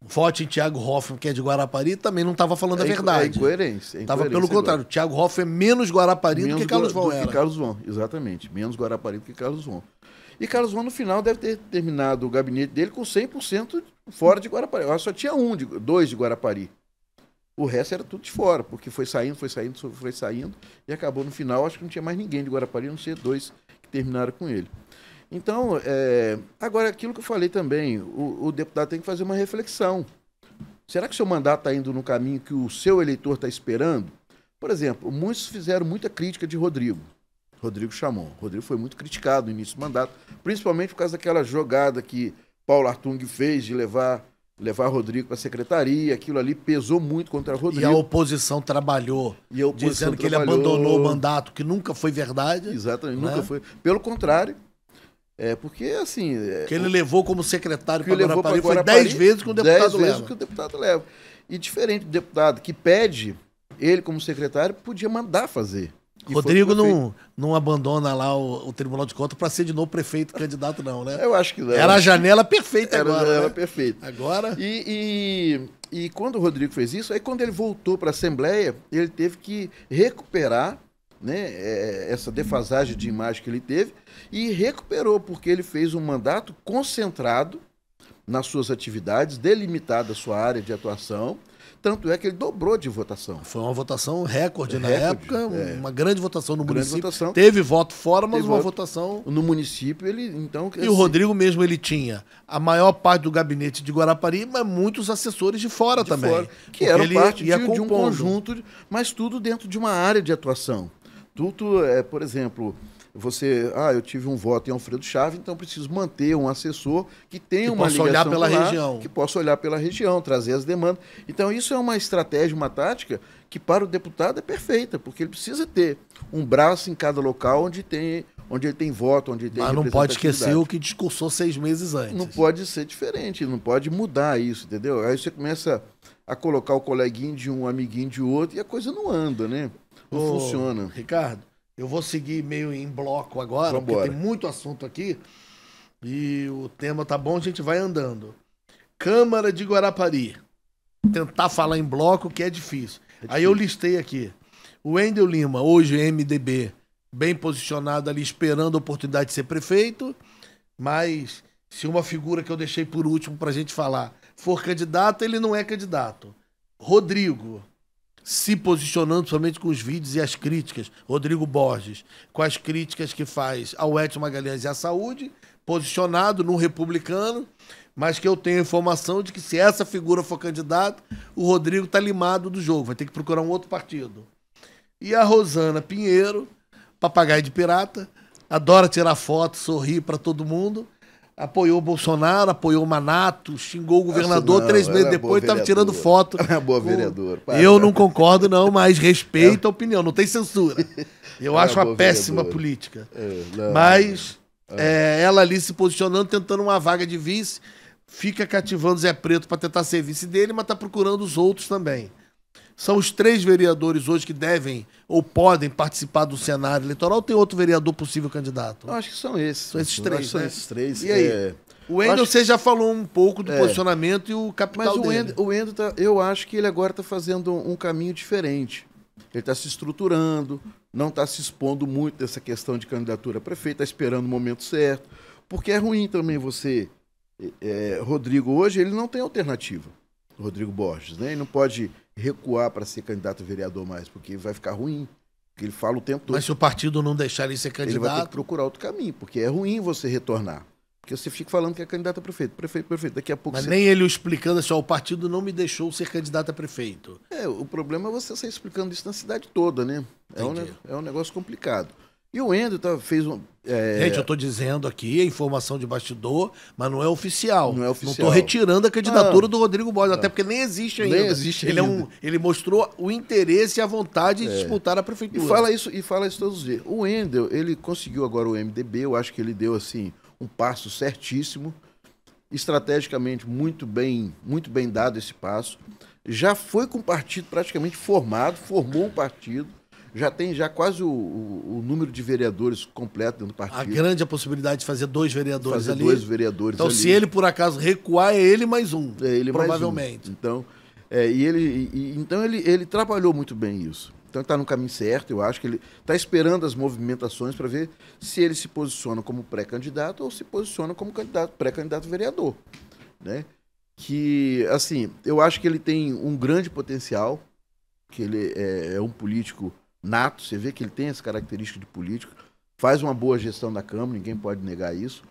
Vote em Thiago Hoffmann, que é de Guarapari, também não estava falando a verdade. É incoerência. Estava pelo contrário. Thiago Hoffmann é menos Guarapari do que Carlos João era. Do que Carlos João, exatamente. Menos Guarapari do que Carlos João. E Carlos João, no final, deve ter terminado o gabinete dele com 100% fora de Guarapari. Eu acho que só tinha dois de Guarapari. O resto era tudo de fora, porque foi saindo, e acabou no final, acho que não tinha mais ninguém de Guarapari, a não ser dois que terminaram com ele. Então, agora aquilo que eu falei também, o deputado tem que fazer uma reflexão. Será que o seu mandato está indo no caminho que o seu eleitor está esperando? Por exemplo, muitos fizeram muita crítica de Rodrigo Chamon. Rodrigo foi muito criticado no início do mandato, principalmente por causa daquela jogada que Paulo Artung fez de levar Rodrigo para a secretaria, aquilo ali pesou muito contra Rodrigo. E a oposição trabalhou, dizendo que ele abandonou o mandato, que nunca foi verdade. Exatamente, nunca foi. Pelo contrário, porque assim... que ele levou como secretário para Guarapari foi 10 vezes que o deputado leva. 10 vezes que o deputado leva. E diferente do deputado que pede, ele como secretário podia mandar fazer. Rodrigo não abandona lá o Tribunal de Contas para ser de novo prefeito candidato, não, né? Eu acho que não. Era a janela perfeita agora. Era a janela né? perfeita. Agora. E quando o Rodrigo fez isso, aí quando ele voltou para a Assembleia, ele teve que recuperar, né, essa defasagem de imagem que ele teve, e recuperou, porque ele fez um mandato concentrado nas suas atividades, delimitada a sua área de atuação. Tanto é que ele dobrou de votação. Foi uma votação recorde na época, uma grande votação no município. Votação. Teve voto fora, mas uma votação... No município, ele, então... E o Rodrigo mesmo, ele tinha a maior parte do gabinete de Guarapari, mas muitos assessores de fora também. Fora, que era parte de um conjunto, mas tudo dentro de uma área de atuação. Tudo, por exemplo... eu tive um voto em Alfredo Chaves, então preciso manter um assessor que tenha uma ligação olhar pela região. Que possa olhar pela região, trazer as demandas. Então isso é uma estratégia, uma tática que para o deputado é perfeita, porque ele precisa ter um braço em cada local onde ele tem voto, onde ele tem. Mas não pode esquecer o que discursou 6 meses antes. Não pode ser diferente, não pode mudar isso, entendeu? Aí você começa a colocar o coleguinho de um, amiguinho de outro, e a coisa não anda, né? Não funciona. Ricardo, eu vou seguir meio em bloco agora, Vambora. porque tem muito assunto aqui. E o tema tá bom, a gente vai andando. Câmara de Guarapari. Tentar falar em bloco, que é difícil. Aí eu listei aqui. O Wendel Lima, hoje MDB, bem posicionado ali, esperando a oportunidade de ser prefeito. Mas se uma figura que eu deixei por último pra gente falar for candidato, ele não é candidato. Rodrigo, se posicionando somente com os vídeos e as críticas, Rodrigo Borges, com as críticas que faz ao Edson Magalhães e à saúde, posicionado num republicano, mas que eu tenho informação de que se essa figura for candidato, o Rodrigo tá limado do jogo, vai ter que procurar um outro partido. E a Rosana Pinheiro, papagaio de pirata, adora tirar foto, sorrir para todo mundo, apoiou o Bolsonaro, apoiou o Manato, xingou o governador, 3 meses depois estava tirando foto. É boa vereadora. Eu não concordo não, mas respeito a opinião, não tem censura. Eu acho uma péssima política. Mas ela ali se posicionando, tentando uma vaga de vice, fica cativando Zé Preto para tentar ser vice dele, mas está procurando os outros também. São os 3 vereadores hoje que devem ou podem participar do cenário eleitoral. Tem outro vereador possível candidato? Eu acho que são esses. São esses 3, né? São esses 3. E aí? O Wendel, você já falou um pouco do posicionamento e o capital dele. Mas o Wendel, eu acho que ele agora está fazendo um caminho diferente. Ele está se estruturando, não está se expondo muito dessa questão de candidatura a prefeito, está esperando o momento certo. Porque é ruim também você... Rodrigo hoje, ele não tem alternativa. Rodrigo Borges, né? Ele não pode recuar para ser candidato a vereador mais, porque vai ficar ruim. Porque ele fala o tempo todo. Mas se o partido não deixar ele ser candidato... Ele vai ter que procurar outro caminho, porque é ruim você retornar. Porque você fica falando que é candidato a prefeito, prefeito. Daqui a pouco Mas nem ele explicando assim, o partido não me deixou ser candidato a prefeito. O problema é você sair explicando isso na cidade toda, né? É um negócio complicado. E o Wendel fez um... Gente, eu tô dizendo aqui, a informação de bastidor, mas não é oficial. Não é oficial. Não tô retirando a candidatura do Rodrigo Borges, até porque nem existe ainda. Nem existe ainda. Ele mostrou o interesse e a vontade de disputar a prefeitura. E fala isso todos os dias. O Wendel, ele conseguiu agora o MDB, eu acho que ele deu, assim, um passo certíssimo, estrategicamente muito bem dado esse passo. Já foi com o partido praticamente formado, formou um partido, já tem quase o número de vereadores completo dentro do partido. A grande possibilidade de fazer 2 vereadores ali. 2 vereadores então, ali. se ele, por acaso, recuar, é ele mais um. É ele provavelmente. Mais um. Então, ele trabalhou muito bem isso. Então, está no caminho certo, eu acho que ele está esperando as movimentações para ver se ele se posiciona como pré-candidato ou se posiciona como pré-candidato vereador, né? Que, assim, eu acho que ele tem um grande potencial, que ele é um político nato, você vê que ele tem essa característica de político, faz uma boa gestão da Câmara, ninguém pode negar isso.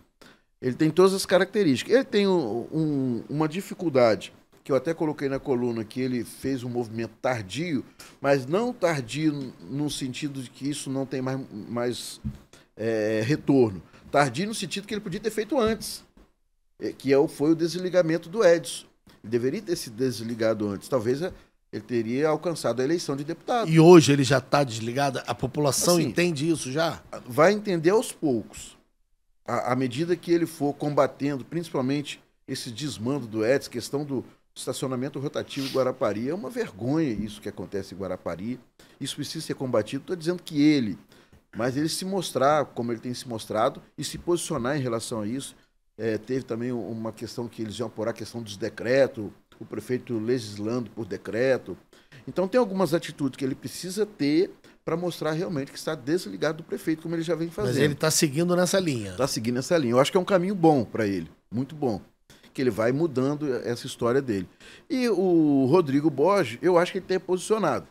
Ele tem todas as características. Ele tem uma dificuldade, que eu até coloquei na coluna, que ele fez um movimento tardio, mas não tardio no sentido de que isso não tem mais retorno. Tardio no sentido que ele podia ter feito antes, que foi o desligamento do Edson. Ele deveria ter se desligado antes. Talvez ele teria alcançado a eleição de deputado. E hoje ele já está desligado? A população assim, entende isso já? Vai entender aos poucos. À medida que ele for combatendo, principalmente esse desmando do Edson, questão do estacionamento rotativo em Guarapari. É uma vergonha isso que acontece em Guarapari. Isso precisa ser combatido. Estou dizendo que ele, mas ele se mostrar como ele tem se mostrado e se posicionar em relação a isso. Teve também uma questão que eles iam apurar, a questão dos decretos, o prefeito legislando por decreto. Então tem algumas atitudes que ele precisa ter para mostrar realmente que está desligado do prefeito, como ele já vem fazendo. Mas ele está seguindo nessa linha. Está seguindo essa linha. Eu acho que é um caminho bom para ele, muito bom. Que ele vai mudando essa história dele. E o Rodrigo Borges, eu acho que ele tem posicionado.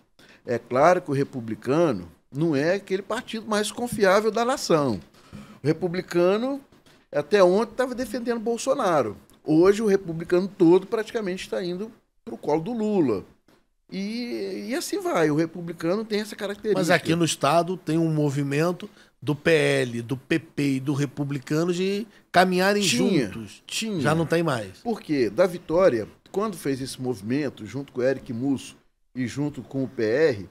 É claro que o republicano não é aquele partido mais confiável da nação. O republicano, até ontem, estava defendendo Bolsonaro. Hoje, o republicano todo praticamente está indo para o colo do Lula. E assim vai. O republicano tem essa característica. Mas aqui no estado tem um movimento do PL, do PP e do republicano de caminharem juntos. Tinha. Já não tem mais. Porque da Vitória, quando fez esse movimento, junto com o Eric Musso e junto com o PR...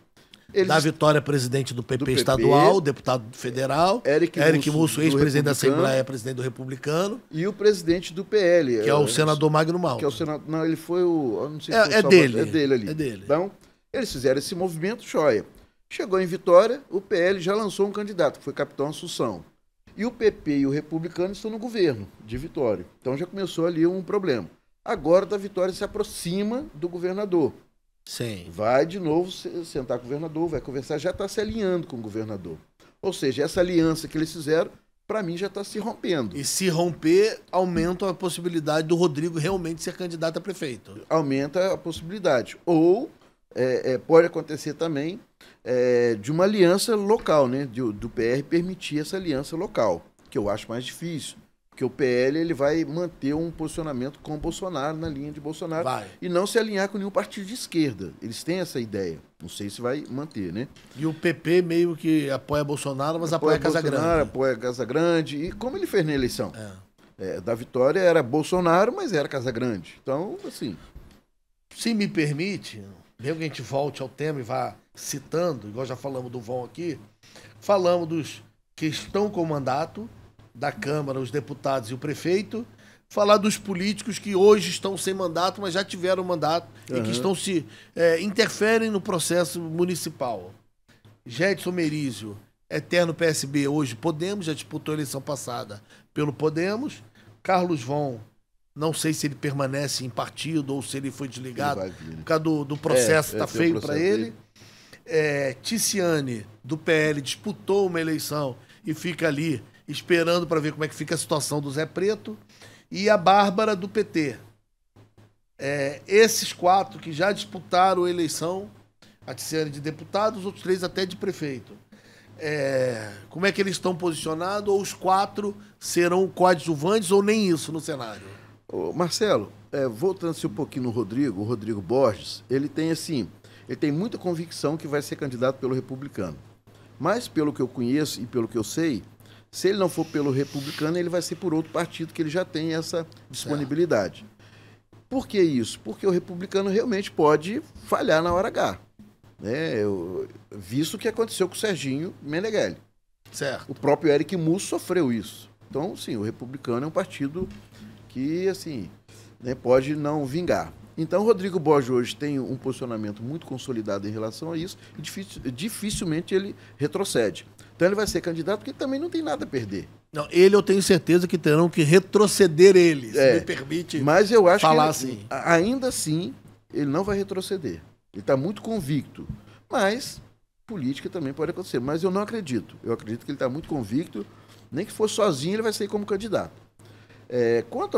Da Vitória, presidente do PP estadual, deputado federal. Eric Musso, ex-presidente da Assembleia, presidente do Republicano. E o presidente do PL. Que é o senador Magno Malta. Que é o senador, não, ele foi o... Eu não sei se é dele. É dele ali. É dele. Então, eles fizeram esse movimento, joia. Chegou em Vitória, o PL já lançou um candidato, que foi Capitão Assunção. E o PP e o Republicano estão no governo de Vitória. Então já começou ali um problema. Agora, da Vitória se aproxima do governador. Sim. Vai de novo sentar com o governador, vai conversar, já está se alinhando com o governador. Ou seja, essa aliança que eles fizeram, para mim, já está se rompendo. E se romper, aumenta a possibilidade do Rodrigo realmente ser candidato a prefeito. Aumenta a possibilidade. Ou pode acontecer também de uma aliança local, né? Do PR permitir essa aliança local, que eu acho mais difícil. Porque o PL ele vai manter um posicionamento com o Bolsonaro, na linha de Bolsonaro, e não se alinhar com nenhum partido de esquerda. Eles têm essa ideia. Não sei se vai manter, né? E o PP meio que apoia Bolsonaro, mas apoia Casagrande. Apoia Casagrande. E como ele fez na eleição? Da Vitória era Bolsonaro, mas era Casagrande. Então, assim... Se me permite, mesmo que a gente volte ao tema e vá citando, igual já falamos do Von aqui, falamos dos que estão com mandato, da Câmara, os deputados e o prefeito, falar dos políticos que hoje estão sem mandato, mas já tiveram mandato e que estão interferem no processo municipal. Gedson Merizio, eterno PSB, hoje Podemos, já disputou a eleição passada pelo Podemos. Carlos Von, não sei se ele permanece em partido ou se ele foi desligado, por causa do processo, está feio para ele. Ticiane, do PL, disputou uma eleição e fica ali esperando para ver como é que fica a situação do Zé Preto, e a Bárbara do PT. Esses 4 que já disputaram a eleição, a Ticiane de deputado, os outros 3 até de prefeito. Como é que eles estão posicionados? Ou os 4 serão coadjuvantes ou nem isso no cenário? Marcelo, voltando-se um pouquinho no Rodrigo, o Rodrigo Borges, ele tem muita convicção que vai ser candidato pelo Republicano. Mas, pelo que eu conheço e pelo que eu sei, se ele não for pelo Republicano, ele vai ser por outro partido que ele já tem essa disponibilidade. Por que isso? Porque o Republicano realmente pode falhar na hora H. Visto o que aconteceu com o Serginho Meneghelli. Certo. O próprio Eric Musso sofreu isso. Então, sim, o Republicano é um partido que, assim, pode não vingar. Então, o Rodrigo Borges hoje tem um posicionamento muito consolidado em relação a isso e dificilmente ele retrocede. Então, ele vai ser candidato porque também não tem nada a perder. Não, eu tenho certeza que terão que retroceder ele, se me permite. Mas eu acho falar que assim. Ainda assim, ele não vai retroceder. Ele está muito convicto. Mas política também pode acontecer. Mas eu não acredito. Eu acredito que ele está muito convicto. Nem que for sozinho, ele vai sair como candidato. Quanto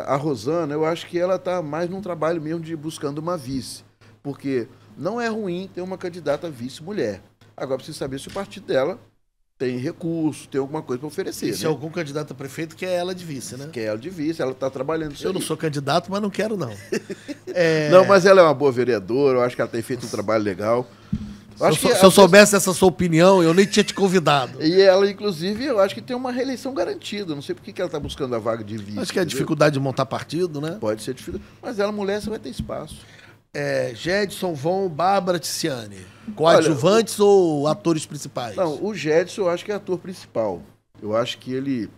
a Rosana, eu acho que ela está mais num trabalho mesmo de buscando uma vice. Porque não é ruim ter uma candidata vice-mulher. Agora precisa saber se o partido dela tem recurso, tem alguma coisa para oferecer. E se algum candidato a prefeito quer ela de vice, né? Quer ela de vice, ela está trabalhando isso. Eu não sou candidato, mas não quero, não. Não, mas ela é uma boa vereadora, eu acho que ela tem feito um trabalho legal. Se eu soubesse essa sua opinião, eu nem tinha te convidado. E ela, inclusive, eu acho que tem uma reeleição garantida. Não sei por que ela está buscando a vaga de vice. Acho que é a dificuldade de montar partido, né? Pode ser difícil. Mas ela, mulher, você vai ter espaço. Gedson, Von, Bárbara, Ticiane. Coadjuvantes ou atores principais? Não, o Gedson eu acho que é ator principal. Eu acho que ele,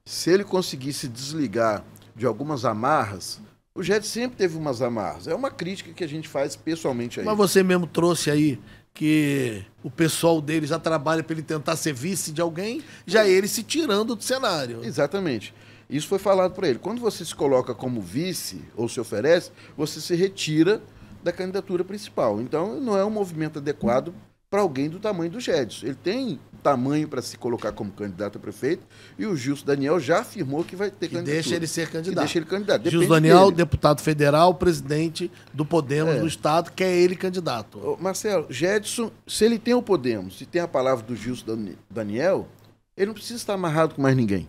se ele conseguisse desligar de algumas amarras, O Gédson sempre teve umas amarras. É uma crítica que a gente faz pessoalmente a ele. Mas você mesmo trouxe aí que o pessoal dele já trabalha para ele tentar ser vice de alguém, já ele se tirando do cenário. Exatamente. Isso foi falado para ele. Quando você se coloca como vice ou se oferece, você se retira da candidatura principal. Então, não é um movimento adequado para alguém do tamanho do Gédson. Ele tem tamanho para se colocar como candidato a prefeito e o Gilson Daniel já afirmou que vai ter candidatura. Deixa ele ser candidato. Deixa ele candidato. Gilson Daniel, deputado federal, presidente do Podemos do Estado, quer ele candidato. Ô, Marcelo, Gédson, se ele tem o Podemos, se tem a palavra do Gilson Daniel, ele não precisa estar amarrado com mais ninguém.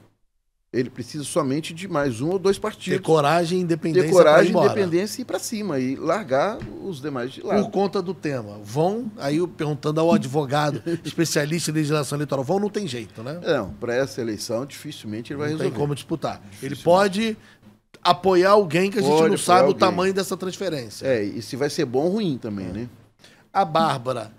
Ele precisa somente de mais um ou dois partidos. Ter coragem e independência. Ter coragem, independência e ir para cima e largar os demais de lado. Por conta do tema. Vão, aí eu perguntando ao advogado, especialista em legislação eleitoral, vão não tem jeito, né? Não, para essa eleição dificilmente ele vai resolver. Não tem como disputar. Ele pode apoiar alguém que a gente não sabe o tamanho dessa transferência. E se vai ser bom ou ruim também, né? A Bárbara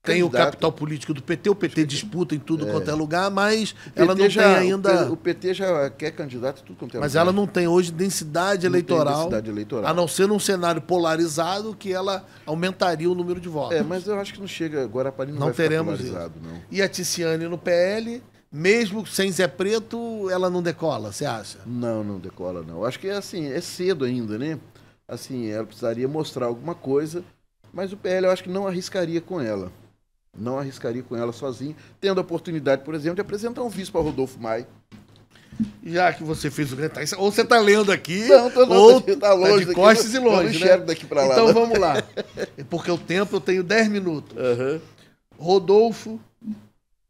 tem o capital político do PT, o PT disputa em tudo quanto é lugar, mas ela não tem ainda... O PT já quer candidato em tudo quanto é lugar. Mas ela não tem hoje densidade eleitoral, densidade eleitoral, a não ser num cenário polarizado que ela aumentaria o número de votos. Mas eu acho que não chega, Guarapari não vai teremos ficar polarizado, isso. não. E a Ticiane no PL, mesmo sem Zé Preto, ela não decola, você acha? Não decola, não. Eu acho que assim, é cedo ainda, né? Assim, ela precisaria mostrar alguma coisa, mas o PL eu acho que não arriscaria com ela. Não arriscaria com ela sozinho, tendo a oportunidade, por exemplo, de apresentar um vice para Rodolfo Maia. Já que você fez o grande... Ou você está lendo aqui, não, ou tá longe de costas e longe, não enxergo daqui para lá. Então vamos lá. Porque o tempo eu tenho 10 minutos. Rodolfo,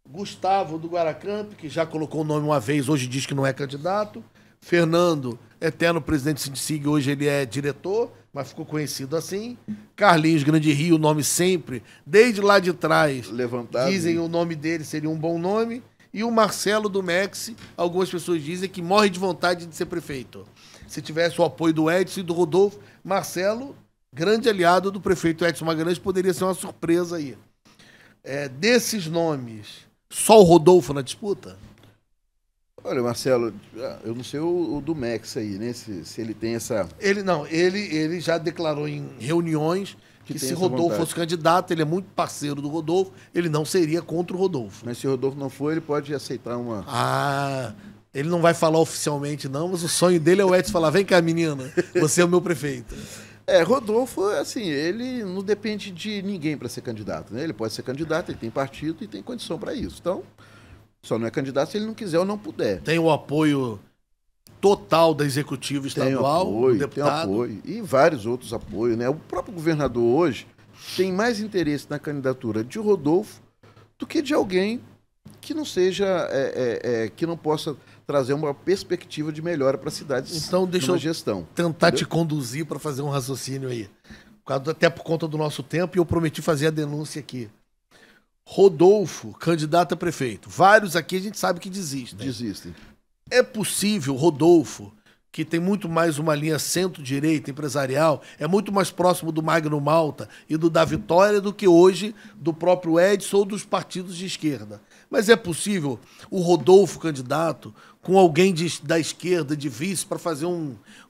Gustavo do Guaracamp, que já colocou o nome uma vez, hoje diz que não é candidato. Fernando, eterno presidente do Sindicig, hoje ele é diretor, mas ficou conhecido assim. Carlinhos Grande Rio, o nome sempre, desde lá de trás, levantado, dizem o nome dele seria um bom nome. E o Marcelo do Mex, algumas pessoas dizem que morre de vontade de ser prefeito. Se tivesse o apoio do Edson e do Rodolfo, Marcelo, grande aliado do prefeito Edson Magalhães, poderia ser uma surpresa aí. Desses nomes, só o Rodolfo na disputa? Olha, Marcelo, eu não sei o do Mex aí, né? Se ele tem essa... Ele já declarou em reuniões que se Rodolfo fosse candidato, ele é muito parceiro do Rodolfo, ele não seria contra o Rodolfo. Mas se o Rodolfo não for, ele pode aceitar uma... Ele não vai falar oficialmente não, mas o sonho dele é o Edson falar, vem cá, menina, você é o meu prefeito. Rodolfo, assim, ele não depende de ninguém para ser candidato, né? Ele pode ser candidato, ele tem partido e tem condição para isso. Então... Só não é candidato se ele não quiser ou não puder. Tem o apoio total da executiva estadual, do deputado. Tem apoio. E vários outros apoios, né? O próprio governador hoje tem mais interesse na candidatura de Rodolfo do que de alguém que não seja, que não possa trazer uma perspectiva de melhora para a cidade. Então deixa eu gestão. Tentar te conduzir para fazer um raciocínio aí. Até por conta do nosso tempo, e eu prometi fazer a denúncia aqui. Rodolfo, candidato a prefeito. Vários aqui a gente sabe que desistem. É possível, Rodolfo, que tem muito mais uma linha centro-direita empresarial, é muito mais próximo do Magno Malta e do da Vitória do que hoje do próprio Edson ou dos partidos de esquerda. Mas é possível o Rodolfo candidato com alguém da esquerda, de vice, para fazer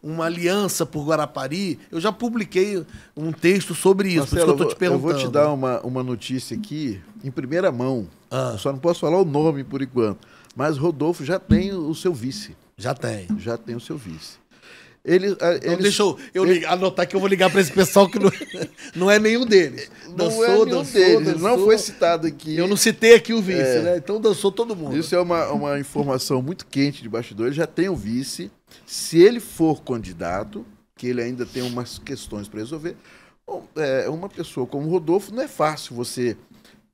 uma aliança por Guarapari? Eu já publiquei um texto sobre isso, Marcelo, por isso que eu estou te perguntando. Eu vou te dar uma notícia aqui, em primeira mão. Só não posso falar o nome por enquanto. Mas Rodolfo já tem o seu vice. Já tem. Já tem o seu vice. Deixa eu anotar que eu vou ligar para esse pessoal que não é nenhum deles. Dançou. Não foi citado aqui. Eu não citei aqui o vice, né? Então dançou todo mundo. Isso é uma informação muito quente de bastidor. Ele já tem o vice. Se ele for candidato, que ele ainda tem umas questões para resolver, uma pessoa como o Rodolfo, não é fácil você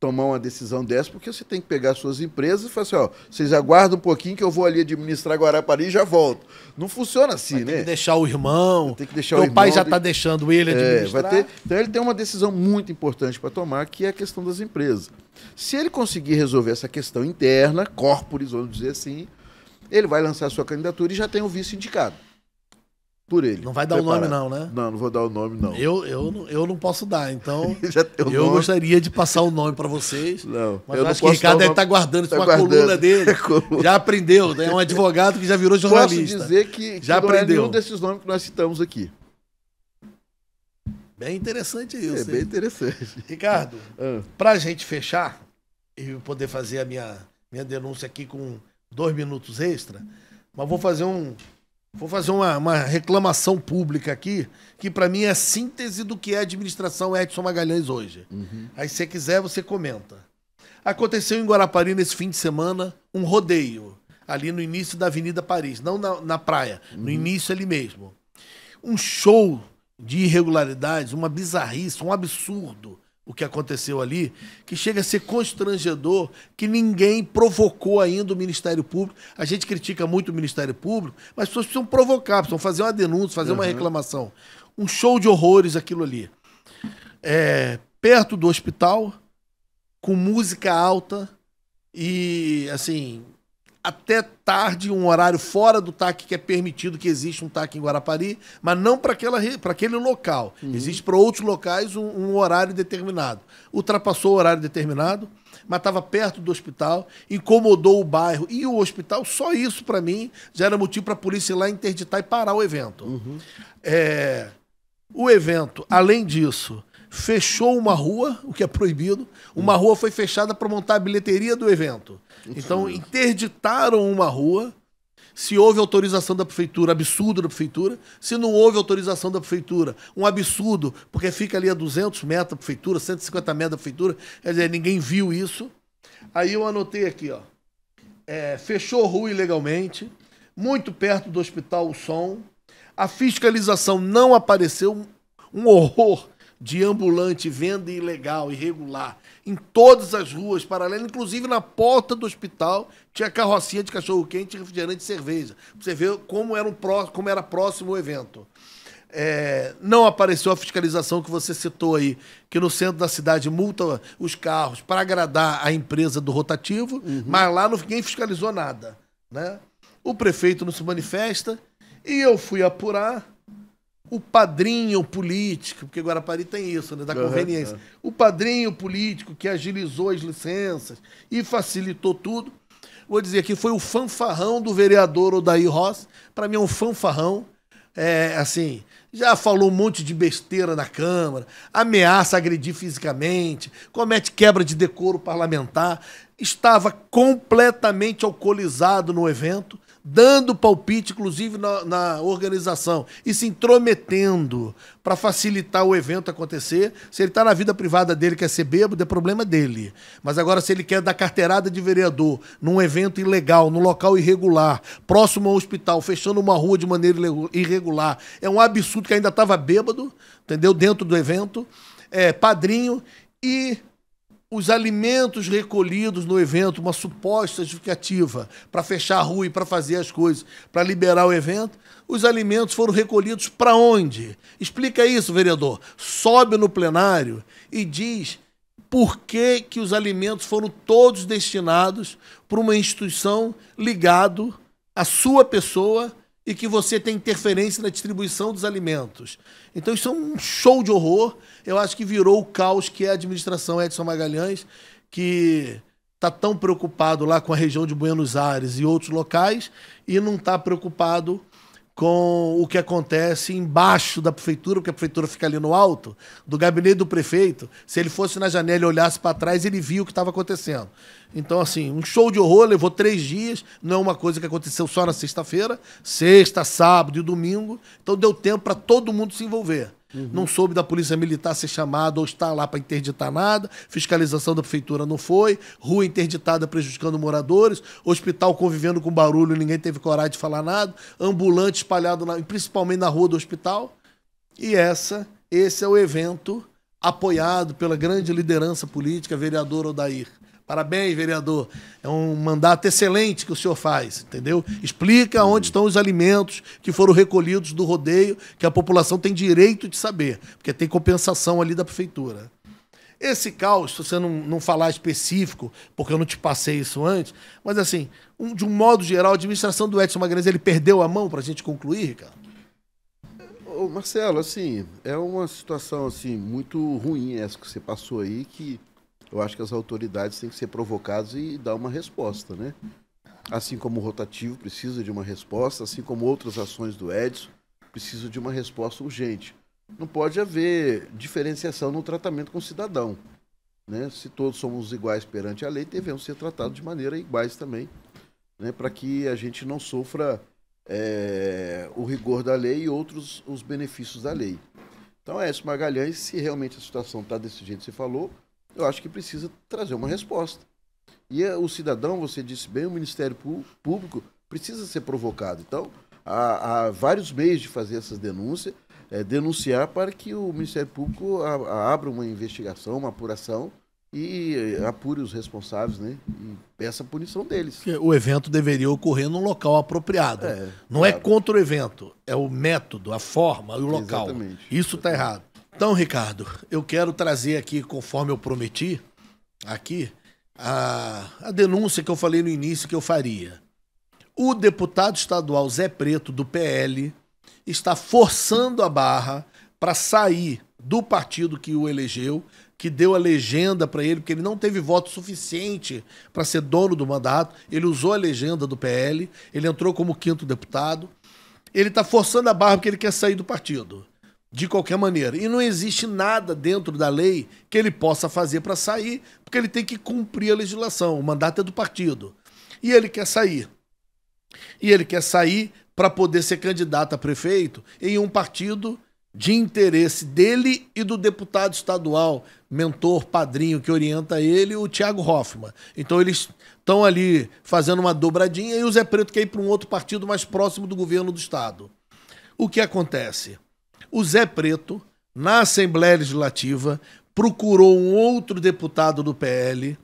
tomar uma decisão dessa, porque você tem que pegar suas empresas e falar assim, vocês aguardam um pouquinho que eu vou ali administrar Guarapari e já volto. Não funciona assim, né? Tem que deixar o irmão. Tem que deixar o irmão. O pai já está deixando ele administrar. Então ele tem uma decisão muito importante para tomar, que é a questão das empresas. Se ele conseguir resolver essa questão interna, corporis, vamos dizer assim, ele vai lançar a sua candidatura e já tem o vice indicado por ele. Não vai dar o nome não, né? Não vou dar o nome não. Eu não posso dar, então eu gostaria de passar o nome para vocês. Não, mas eu acho que o Ricardo deve estar guardando isso, uma coluna dele. Já aprendeu, é um advogado que já virou jornalista. Posso dizer que já não aprendeu. É nenhum desses nomes que nós citamos aqui. Bem interessante isso. É bem interessante. Ricardo, para a gente fechar e poder fazer a minha denúncia aqui com 2 minutos extra, mas vou fazer uma reclamação pública aqui, que para mim é a síntese do que é a administração Edson Magalhães hoje. Aí se você quiser, você comenta. Aconteceu em Guarapari nesse fim de semana um rodeio, ali no início da Avenida Paris, não na praia, no início ali mesmo. Um show de irregularidades, uma bizarrice, um absurdo o que aconteceu ali, que chega a ser constrangedor, que ninguém provocou ainda o Ministério Público. A gente critica muito o Ministério Público, mas as pessoas precisam provocar, precisam fazer uma denúncia, fazer uma reclamação. Um show de horrores aquilo ali. Perto do hospital, com música alta e, assim, até tarde, um horário fora do TAC que é permitido, que existe um TAC em Guarapari, mas não para aquele local. Existe para outros locais um horário determinado. Ultrapassou o horário determinado, mas estava perto do hospital, incomodou o bairro e o hospital. Só isso, para mim, já era motivo para a polícia ir lá interditar e parar o evento. O evento, além disso, fechou uma rua, o que é proibido. Uma rua foi fechada para montar a bilheteria do evento. Então, interditaram uma rua. Se houve autorização da prefeitura, absurdo da prefeitura. Se não houve autorização da prefeitura, um absurdo, porque fica ali a 200 metros da prefeitura, 150 metros da prefeitura. Quer dizer, ninguém viu isso. Aí eu anotei aqui, ó. Fechou rua ilegalmente, muito perto do hospital o som. A fiscalização não apareceu. Um horror de ambulante, venda ilegal, irregular, em todas as ruas paralelas, inclusive na porta do hospital, tinha carrocinha de cachorro-quente, refrigerante e cerveja. Pra você ver como era próximo o evento. Não apareceu a fiscalização que você citou aí, que no centro da cidade multa os carros para agradar a empresa do rotativo, mas lá ninguém fiscalizou nada, né? O prefeito não se manifesta e eu fui apurar. O padrinho político, porque Guarapari tem isso, né, da conveniência. O padrinho político que agilizou as licenças e facilitou tudo, vou dizer aqui, foi o fanfarrão do vereador Odair Rossi. Para mim é um fanfarrão. Assim, já falou um monte de besteira na Câmara, ameaça agredir fisicamente, comete quebra de decoro parlamentar, estava completamente alcoolizado no evento, dando palpite, inclusive, na organização e se intrometendo para facilitar o evento acontecer. Se ele está na vida privada dele, quer ser bêbado, é problema dele. Mas agora, se ele quer dar carteirada de vereador num evento ilegal, num local irregular, próximo ao hospital, fechando uma rua de maneira irregular, é um absurdo, que ainda estava bêbado, entendeu? Dentro do evento. Padrinho e os alimentos recolhidos no evento, uma suposta justificativa para fechar a rua e para fazer as coisas, para liberar o evento, os alimentos foram recolhidos para onde? Explica isso, vereador. Sobe no plenário e diz por que os alimentos foram todos destinados para uma instituição ligado à sua pessoa e que você tem interferência na distribuição dos alimentos. Então isso é um show de horror. Eu acho que virou o caos que é a administração Edson Magalhães, que está tão preocupado lá com a região de Buenos Aires e outros locais e não está preocupado com o que acontece embaixo da prefeitura, porque a prefeitura fica ali no alto, do gabinete do prefeito. Se ele fosse na janela e olhasse para trás, ele via o que estava acontecendo. Então, assim, um show de horror, levou 3 dias, não é uma coisa que aconteceu só na sexta-feira, sexta, sábado e domingo, então deu tempo para todo mundo se envolver. Não soube da polícia militar ser chamada ou estar lá para interditar nada, fiscalização da prefeitura não foi, rua interditada prejudicando moradores, hospital convivendo com barulho, ninguém teve coragem de falar nada, ambulante espalhado principalmente na rua do hospital. E esse é o evento apoiado pela grande liderança política, vereador Odair. Parabéns, vereador. É um mandato excelente que o senhor faz, entendeu? Explica onde estão os alimentos que foram recolhidos do rodeio, que a população tem direito de saber, porque tem compensação ali da prefeitura. Esse caos, se você não falar específico, porque eu não te passei isso antes, mas assim, de um modo geral, a administração do Edson Magalhães, ele perdeu a mão para a gente concluir, Ricardo? Ô, Marcelo, assim, é uma situação assim, muito ruim essa que você passou aí, que eu acho que as autoridades têm que ser provocadas e dar uma resposta, né? Assim como o rotativo precisa de uma resposta, assim como outras ações do Edson precisam de uma resposta urgente. não pode haver diferenciação no tratamento com o cidadão, né? Se todos somos iguais perante a lei, devemos ser tratados de maneira iguais também, né? Para que a gente não sofra o rigor da lei e outros os benefícios da lei. Então, Écio Magalhães, se realmente a situação está desse jeito que você falou, eu acho que precisa trazer uma resposta. E o cidadão, você disse bem, o Ministério Público precisa ser provocado. Então, há vários meios de fazer essas denúncias, denunciar para que o Ministério Público abra uma investigação, uma apuração e apure os responsáveis, né? E peça a punição deles. O evento deveria ocorrer num local apropriado. Não claro. é contra o evento, é o método, a forma e o local. Exatamente. Isso está errado. Então, Ricardo, eu quero trazer aqui, conforme eu prometi, aqui, a denúncia que eu falei no início que eu faria. O deputado estadual Zé Preto, do PL, está forçando a barra para sair do partido que o elegeu, que deu a legenda para ele, porque ele não teve voto suficiente para ser dono do mandato. Ele usou a legenda do PL, ele entrou como 5º deputado. Ele está forçando a barra porque ele quer sair do partido, de qualquer maneira. E não existe nada dentro da lei que ele possa fazer para sair, porque ele tem que cumprir a legislação. O mandato é do partido. E ele quer sair. E ele quer sair para poder ser candidato a prefeito em um partido de interesse dele e do deputado estadual, mentor, padrinho que orienta ele, o Thiago Hoffmann. Então eles estão ali fazendo uma dobradinha e o Zé Preto quer ir para um outro partido mais próximo do governo do estado. O que acontece? O Zé Preto, na Assembleia Legislativa, procurou um outro deputado do PL,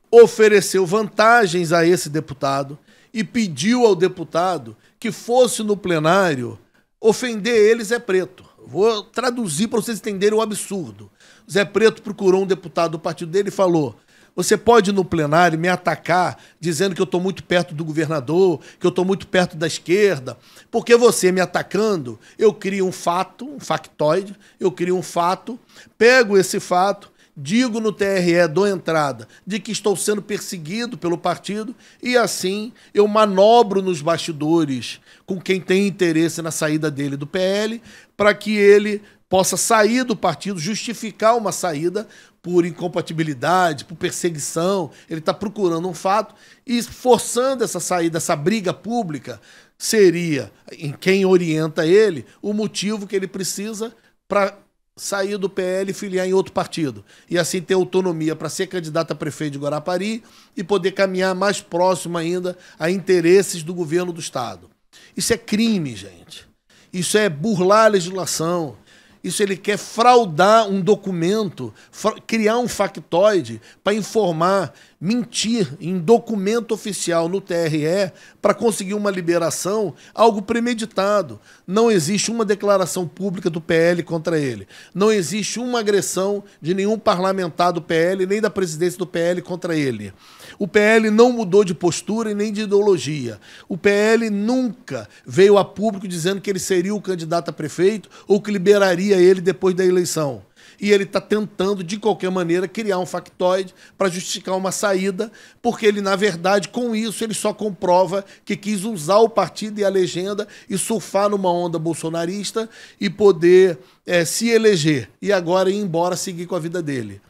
ofereceu vantagens a esse deputado e pediu ao deputado que fosse no plenário ofender ele, Zé Preto. Vou traduzir para vocês entenderem o absurdo. Zé Preto procurou um deputado do partido dele e falou: você pode ir no plenário me atacar dizendo que eu estou muito perto do governador, que eu estou muito perto da esquerda, porque você me atacando, eu crio um fato, um factoide, eu crio um fato, pego esse fato, digo no TRE, dou entrada de que estou sendo perseguido pelo partido e assim eu manobro nos bastidores com quem tem interesse na saída dele do PL para que ele possa sair do partido, justificar uma saída por incompatibilidade, por perseguição. Ele está procurando um fato e forçando essa saída, essa briga pública seria, em quem orienta ele, o motivo que ele precisa para sair do PL e filiar em outro partido. E assim ter autonomia para ser candidato a prefeito de Guarapari e poder caminhar mais próximo ainda a interesses do governo do estado. Isso é crime, gente. Isso é burlar a legislação. Isso ele quer fraudar um documento, criar um factoide para informar, mentir em documento oficial no TRE para conseguir uma liberação, algo premeditado. Não existe uma declaração pública do PL contra ele. Não existe uma agressão de nenhum parlamentar do PL, nem da presidência do PL contra ele. O PL não mudou de postura e nem de ideologia. O PL nunca veio a público dizendo que ele seria o candidato a prefeito ou que liberaria ele depois da eleição. E ele está tentando, de qualquer maneira, criar um factoide para justificar uma saída, porque ele, na verdade, com isso, ele só comprova que quis usar o partido e a legenda e surfar numa onda bolsonarista e poder se eleger e agora ir embora, seguir com a vida dele.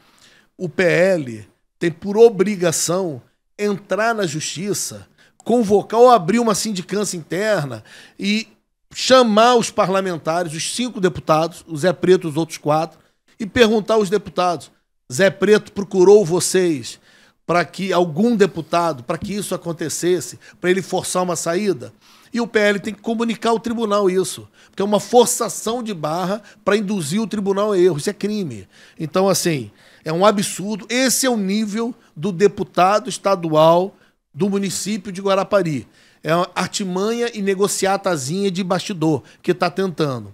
O PL tem por obrigação entrar na justiça, convocar ou abrir uma sindicância interna e chamar os parlamentares, os 5 deputados, o Zé Preto e os outros 4, e perguntar aos deputados: Zé Preto procurou vocês para que algum deputado, para que isso acontecesse, para ele forçar uma saída? E o PL tem que comunicar ao tribunal isso, porque é uma forçação de barra para induzir o tribunal a erro. Isso é crime. Então, assim, é um absurdo. Esse é o nível do deputado estadual do município de Guarapari. É uma artimanha e negociatazinha de bastidor que está tentando.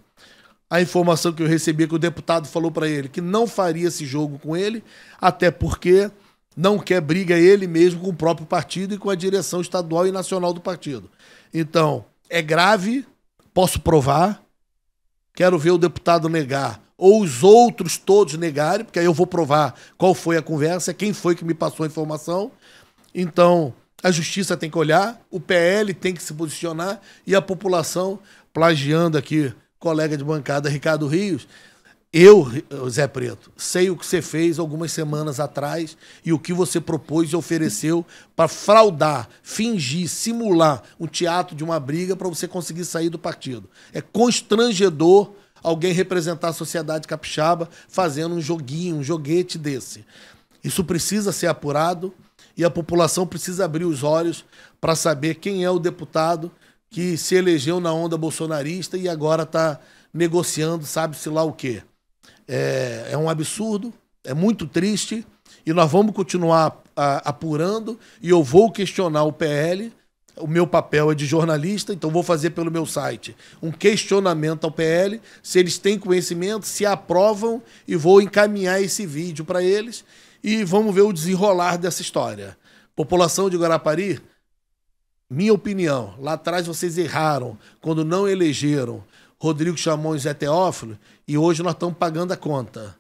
A informação que eu recebi é que o deputado falou para ele que não faria esse jogo com ele, até porque não quer briga ele mesmo com o próprio partido e com a direção estadual e nacional do partido. Então, é grave, posso provar, quero ver o deputado negar, ou os outros todos negarem, porque aí eu vou provar qual foi a conversa, quem foi que me passou a informação. Então, a justiça tem que olhar, o PL tem que se posicionar e a população, plagiando aqui colega de bancada, Ricardo Rios, eu, Zé Preto, sei o que você fez algumas semanas atrás e o que você propôs e ofereceu para fraudar, fingir, simular um teatro de uma briga para você conseguir sair do partido. É constrangedor alguém representar a sociedade capixaba fazendo um joguinho, um joguete desse. Isso precisa ser apurado e a população precisa abrir os olhos para saber quem é o deputado que se elegeu na onda bolsonarista e agora está negociando sabe-se lá o quê. É um absurdo, é muito triste e nós vamos continuar apurando e eu vou questionar o PL. O meu papel é de jornalista, então vou fazer pelo meu site um questionamento ao PL, se eles têm conhecimento, se aprovam e vou encaminhar esse vídeo para eles e vamos ver o desenrolar dessa história. População de Guarapari, minha opinião, lá atrás vocês erraram quando não elegeram Rodrigo Chamon e Zé Teófilo, e hoje nós estamos pagando a conta.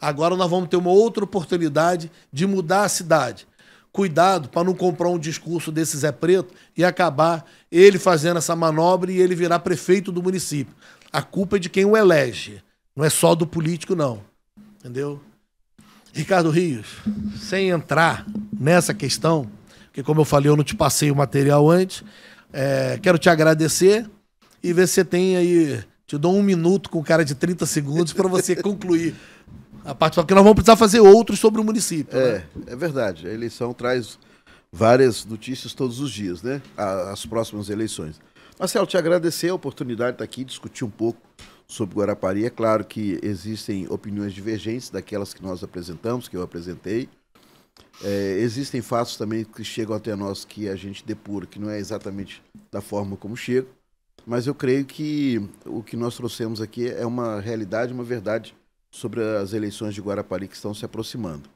Agora nós vamos ter uma outra oportunidade de mudar a cidade. Cuidado para não comprar um discurso desse Zé Preto e acabar ele fazendo essa manobra e ele virar prefeito do município. A culpa é de quem o elege, não é só do político, não. Entendeu? Ricardo Rios, sem entrar nessa questão, porque como eu falei, eu não te passei o material antes, quero te agradecer e ver se você tem aí, te dou 1 minuto com cara de 30 segundos para você concluir a parte, porque nós vamos precisar fazer outros sobre o município. É verdade, a eleição traz várias notícias todos os dias, né? As próximas eleições. Marcelo, te agradecer a oportunidade de estar aqui, discutir um pouco sobre Guarapari. É claro que existem opiniões divergentes daquelas que nós apresentamos, que eu apresentei. Existem fatos também que chegam até nós que a gente depura, que não é exatamente da forma como chegam. Mas eu creio que o que nós trouxemos aqui é uma realidade, uma verdade sobre as eleições de Guarapari que estão se aproximando.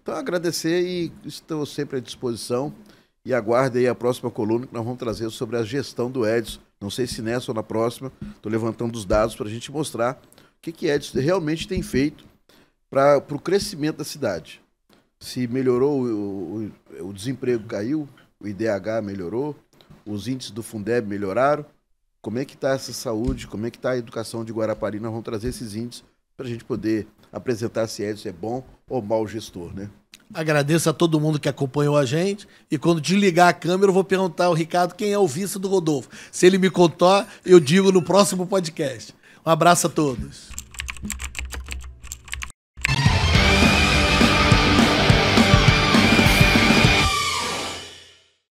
Então, agradecer e estou sempre à disposição e aguarde aí a próxima coluna que nós vamos trazer sobre a gestão do Edson. Não sei se nessa ou na próxima, estou levantando os dados para a gente mostrar o que Edson realmente tem feito para o crescimento da cidade. Se melhorou, o desemprego caiu, o IDH melhorou, os índices do Fundeb melhoraram. Como é que está essa saúde, como é que está a educação de Guarapari? Nós vamos trazer esses índices para a gente poder apresentar se Edson é bom ou mau gestor, né? Agradeço a todo mundo que acompanhou a gente e quando desligar a câmera eu vou perguntar ao Ricardo quem é o vice do Rodolfo. Se ele me contar, eu digo no próximo podcast. Um abraço a todos.